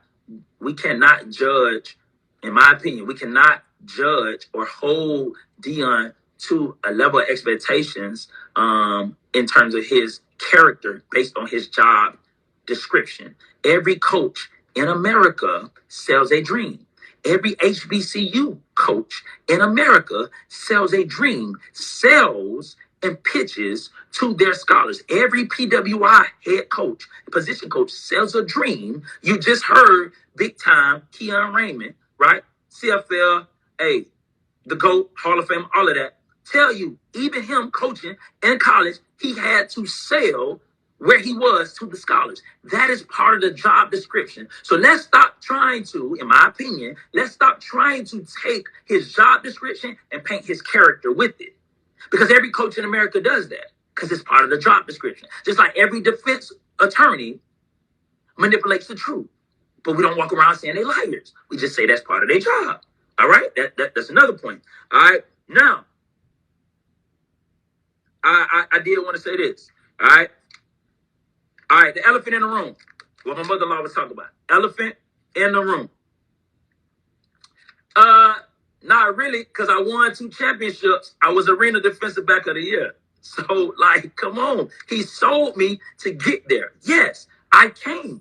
judge. In my opinion, we cannot judge or hold Deion to a level of expectations in terms of his character based on his job description. Every coach in America sells a dream. Every HBCU coach in America sells a dream, sells and pitches to their scholars. Every PWI head coach, position coach sells a dream. You just heard big time Keon Raymond, right? CFL, the GOAT, Hall of Fame, all of that. Tell you, even him coaching in college, he had to sell where he was to the scholars. That is part of the job description. So let's stop trying to, in my opinion, take his job description and paint his character with it. Because every coach in America does that. Because it's part of the job description. Just like every defense attorney manipulates the truth. But we don't walk around saying they're liars. We just say that's part of their job. All right? That's another point. All right? Now, I did want to say this. All right? All right, the elephant in the room. What my mother-in-law was talking about. Elephant in the room. Not really, because I won 2 championships. I was Arena Defensive Back of the Year. So, come on. He sold me to get there. Yes, I came.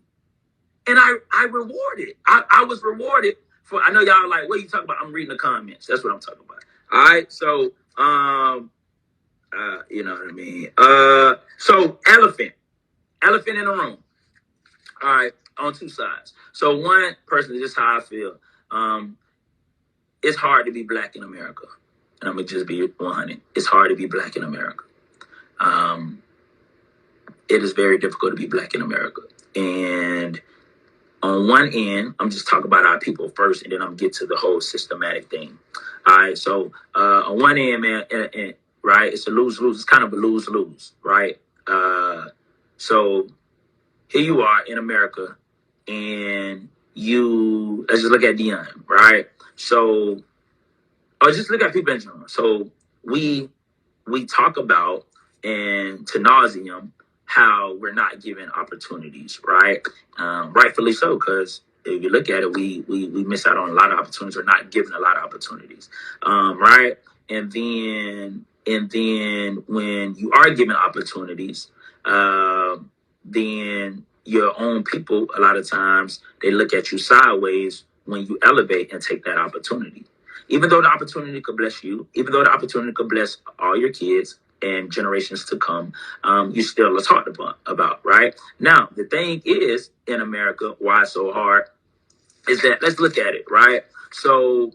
And I rewarded. I was rewarded for, I know y'all are like, what are you talking about? I'm reading the comments. That's what I'm talking about. All right, so, you know what I mean? So, elephant in the room. All right, on 2 sides. So one, personally, this is how I feel. It's hard to be black in America. And I'm going to just be 100. It's hard to be black in America. It is very difficult to be black in America. And on one end, I'm just talking about our people first, and then I'm get to the whole systematic thing. All right, so on one end, man, right, it's a lose-lose. It's kind of a lose-lose, right? So here you are in America, and let's just look at Deion, right? So, or just look at people in general. So we talk about and to nauseum how we're not given opportunities, right? Rightfully so, because if you look at it, we miss out on a lot of opportunities. We're not given a lot of opportunities, right? And then when you are given opportunities, then your own people, a lot of times, they look at you sideways when you elevate and take that opportunity. Even though the opportunity could bless you, even though the opportunity could bless all your kids and generations to come, you still are talked about, right? Now, the thing is, in America, why it's so hard is that, let's look at it, right? So,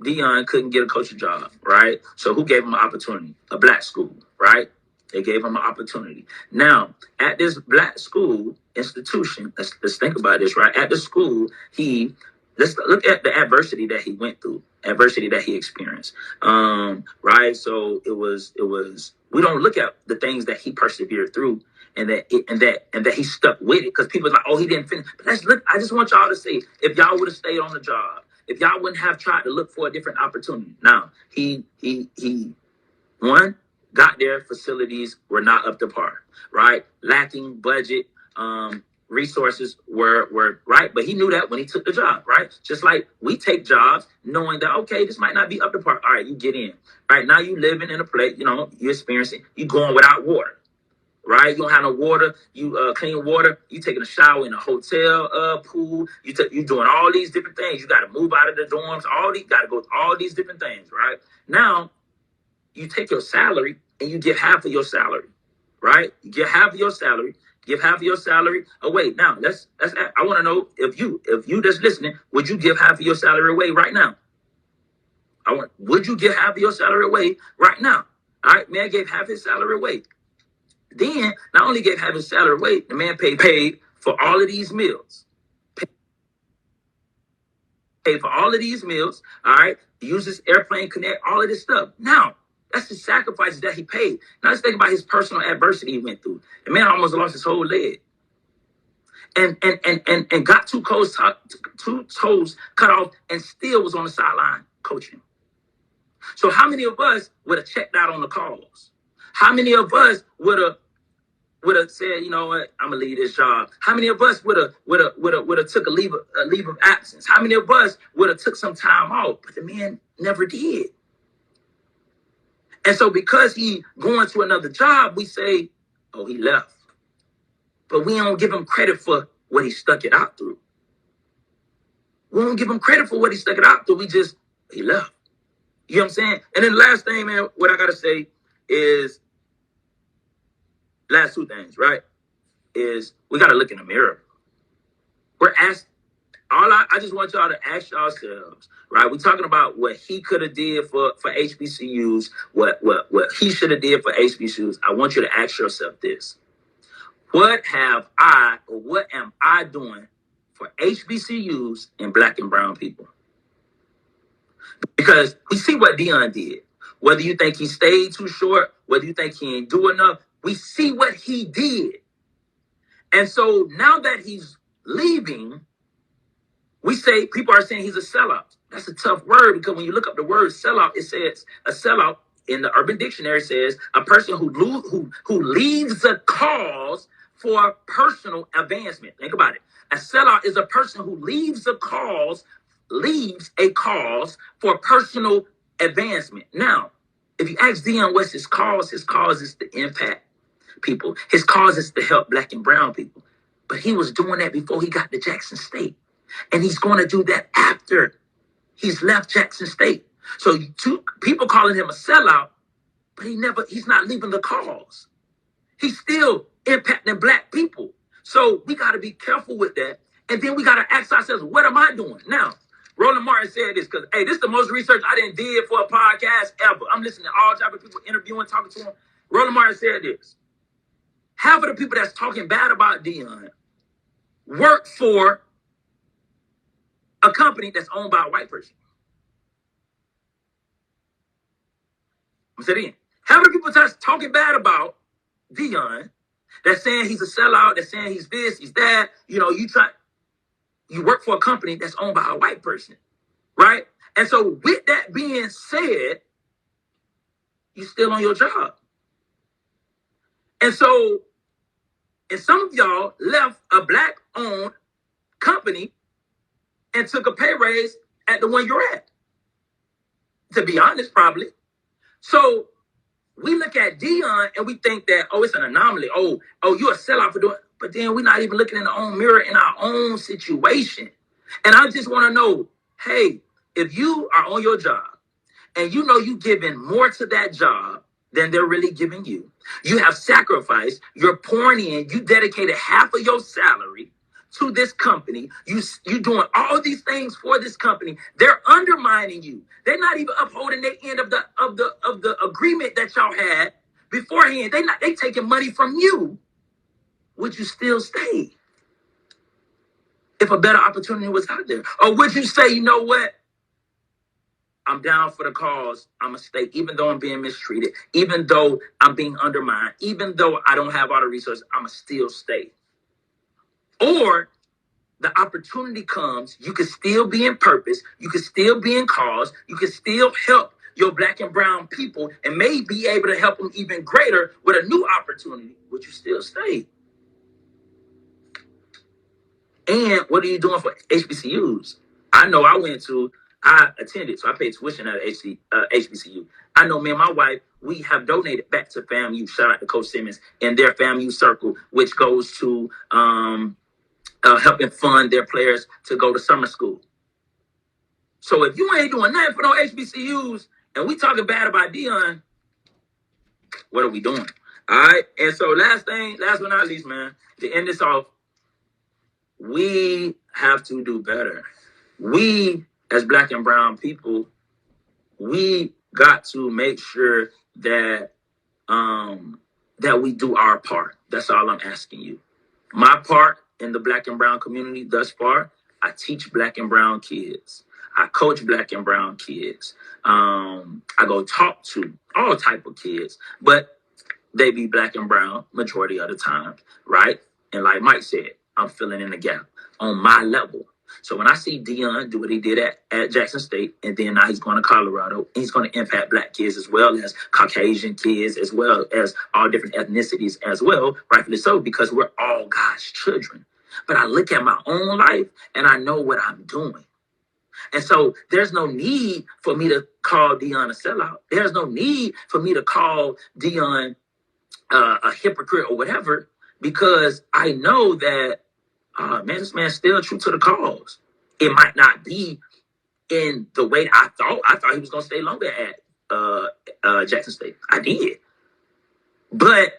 Deion couldn't get a coaching job, right? So who gave him an opportunity? A black school, right? They gave him an opportunity. Now, at this black school institution, let's think about this, right? At the school, let's look at the adversity that he went through, adversity that he experienced, right? So it was. We don't look at the things that he persevered through, and that he stuck with it, because people are like, oh, he didn't finish. But let's look. I just want y'all to see, if y'all would have stayed on the job, if y'all wouldn't have tried to look for a different opportunity. Now, he got there, facilities were not up to par, right? Lacking budget, resources were right, but he knew that when he took the job, right? Just like we take jobs knowing that, okay, this might not be up to par. All right, you get in. Right now, you living in a place, you're experiencing, you going without water. Right, you don't have no water. You clean water. You taking a shower in a hotel pool. You doing all these different things. You got to move out of the dorms. Got to go through all these different things. Right now, you take your salary and you give half of your salary. Right, you give half of your salary. Give half of your salary away. Now, I want to know, if you that's listening, would you give half of your salary away right now? Would you give half of your salary away right now? All right, man gave half his salary away. Then, not only gave half his salary away, the man paid for all of these meals. Paid for all of these meals, all right? Uses Airplane Connect, all of this stuff. Now, that's the sacrifices that he paid. Now, let's think about his personal adversity he went through. The man almost lost his whole leg. And got two toes cut off and still was on the sideline coaching. So how many of us would have checked out on the calls? How many of us would have said, you know what, I'm gonna leave this job? How many of us would have took a leave of absence? How many of us would have took some time off? But the man never did. And so because he going to another job, we say, oh, he left. But we don't give him credit for what he stuck it out through. We don't give him credit for what he stuck it out through. He left. You know what I'm saying? And then the last thing, man, what I gotta say is, last two things, right, is we got to look in the mirror. We're asked, I just want y'all to ask yourselves, right? We're talking about what he could have did for HBCUs, what he should have did for HBCUs. I want you to ask yourself this. What am I doing for HBCUs and black and brown people? Because we see what Deion did. Whether you think he stayed too short, whether you think he ain't do enough, we see what he did. And so now that he's leaving, people are saying he's a sellout. That's a tough word, because when you look up the word sellout, it says a sellout in the Urban Dictionary says a person who leaves a cause for personal advancement. Think about it. A sellout is a person who leaves a cause for personal advancement. Now, if you ask Deion what's his cause is to impact people. His cause is to help black and brown people. But he was doing that before he got to Jackson State. And he's going to do that after he's left Jackson State. So people calling him a sellout, but he's not leaving the cause. He's still impacting black people. So we got to be careful with that. And then we got to ask ourselves, what am I doing? Now, Roland Martin said this, because, hey, this is the most research I did for a podcast ever. I'm listening to all type of people interviewing, talking to him. Roland Martin said this. Half of the people that's talking bad about Deion work for a company that's owned by a white person. I'm saying it again. Half of the people that's talking bad about Deion, that's saying he's a sellout, that's saying he's this, he's that, you work for a company that's owned by a white person, right? And so with that being said, you still on your job. And so, and some of y'all left a black-owned company and took a pay raise at the one you're at. To be honest, probably. So we look at Deion and we think that, oh, it's an anomaly. Oh, you're a sellout for doing it. But then we're not even looking in our own mirror in our own situation. And I just want to know, hey, if you are on your job and you know you giving more to that job than they're really giving you, you have sacrificed, you're pouring in, you dedicated half of your salary to this company, you doing all these things for this company, they're undermining you. They're not even upholding their end of the agreement that y'all had beforehand. They taking money from you. Would you still stay if a better opportunity was out there? Or would you say, you know what? I'm down for the cause. I'm going to stay, even though I'm being mistreated, even though I'm being undermined, even though I don't have all the resources, I'm going to still stay. Or the opportunity comes, you can still be in purpose, you can still be in cause, you can still help your black and brown people and may be able to help them even greater with a new opportunity. Would you still stay? And what are you doing for HBCUs? I know I attended, so I paid tuition at HBCU. I know me and my wife, we have donated back to FAMU, shout out to Coach Simmons, and their FAMU circle, which goes to helping fund their players to go to summer school. So if you ain't doing nothing for no HBCUs, and we talking bad about Deion, what are we doing? All right. And so last but not least, man, to end this off, we have to do better. We, as black and brown people, we got to make sure that that we do our part. That's all I'm asking you. My part in the black and brown community thus far, I teach black and brown kids. I coach black and brown kids. I go talk to all type of kids, but they be black and brown majority of the time, right? And like Mike said, I'm filling in the gap on my level. So when I see Deion do what he did at Jackson State, and then now he's going to Colorado, and he's going to impact black kids as well as Caucasian kids, as well as all different ethnicities as well, rightfully so, because we're all God's children. But I look at my own life, and I know what I'm doing. And so there's no need for me to call Deion a sellout. There's no need for me to call Deion a hypocrite or whatever, because I know that, man, this man's still true to the cause. It might not be in the way I thought. I thought he was going to stay longer at Jackson State. I did. But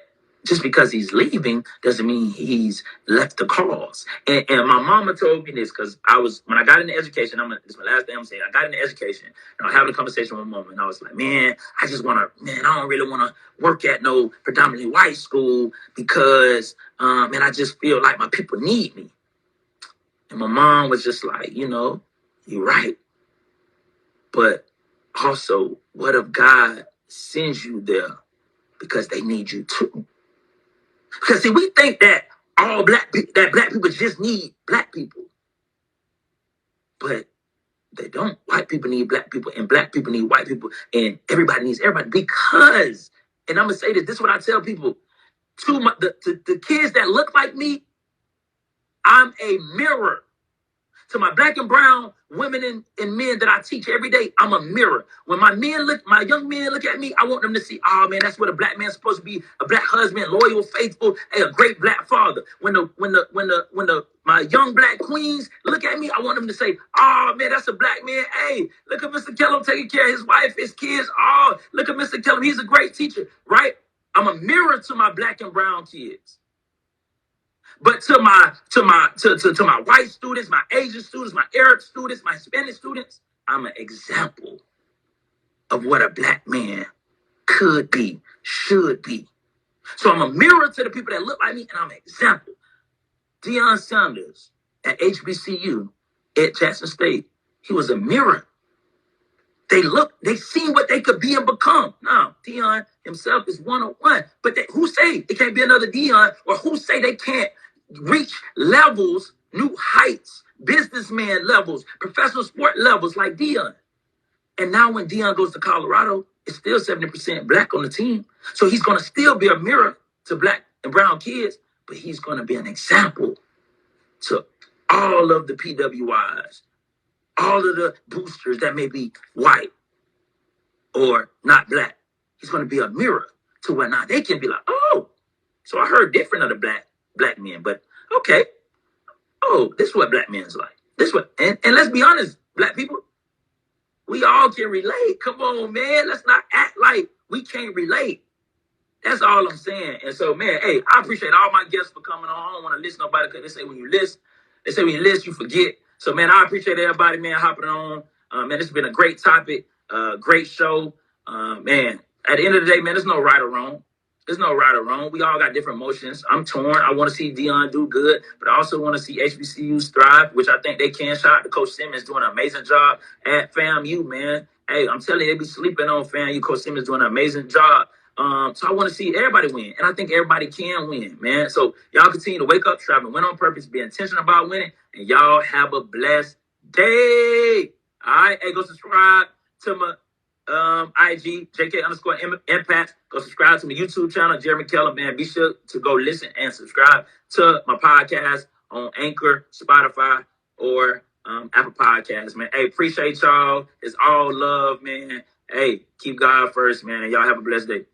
just because he's leaving doesn't mean he's left the cause. And my mama told me this, because when I got into education, this is my last thing I'm saying, I got into education, and I was having a conversation with my mom, and I was like, man, I don't really want to work at no predominantly white school because, man, I just feel like my people need me. And my mom was just like, you're right. But also, what if God sends you there because they need you too? Because see, we think that black people just need black people, but they don't. White people need black people, and black people need white people, and everybody needs everybody. Because, and I'm gonna say this is what I tell people: the kids that look like me, I'm a mirror. To my black and brown women and men that I teach every day, I'm a mirror. When my young men look at me, I want them to see, oh man, that's what a black man's supposed to be: a black husband, loyal, faithful, a great black father. When my young black queens look at me, I want them to say, oh man, that's a black man. Hey, look at Mr. Kellem taking care of his wife, his kids. Oh, look at Mr. Kellem, he's a great teacher, right? I'm a mirror to my black and brown kids. But to my white students, my Asian students, my Arab students, my Hispanic students, I'm an example of what a black man could be, should be. So I'm a mirror to the people that look like me, and I'm an example. Deion Sanders at HBCU at Jackson State, he was a mirror. They seen what they could be and become. Now, Deion himself is 101, but who say it can't be another Deion, or who say they can't reach levels, new heights, businessman levels, professional sport levels like Deion? And now when Deion goes to Colorado, it's still 70% black on the team. So he's going to still be a mirror to black and brown kids, but he's going to be an example to all of the PWIs, all of the boosters that may be white or not black. He's going to be a mirror to where now they can be like, oh, so I heard different of the black men, but okay. Oh, this is what black men's like. This what, and let's be honest, black people, we all can relate. Come on, man. Let's not act like we can't relate. That's all I'm saying. And so, man, hey, I appreciate all my guests for coming on. I don't want to list nobody because they say when you list, you forget. So, man, I appreciate everybody, man, hopping on. Man, this has been a great topic, great show. Man, at the end of the day, man, there's no right or wrong. There's no right or wrong. We all got different emotions. I'm torn. I want to see Deion do good, but I also want to see HBCUs thrive, which I think they can. Shout out to Coach Simmons doing an amazing job at FAMU, man. Hey, I'm telling you, they be sleeping on FAMU. Coach Simmons doing an amazing job. So I want to see everybody win, and I think everybody can win, man. So y'all continue to wake up, strive, and win on purpose, be intentional about winning, and y'all have a blessed day. All right, hey, go subscribe to my IG, JK_Impact. Go subscribe to my YouTube channel, Jeremy Kellem, man. Be sure to go listen and subscribe to my podcast on Anchor, Spotify, or Apple Podcasts, man. Hey, appreciate y'all. It's all love, man. Hey, keep God first, man, and y'all have a blessed day.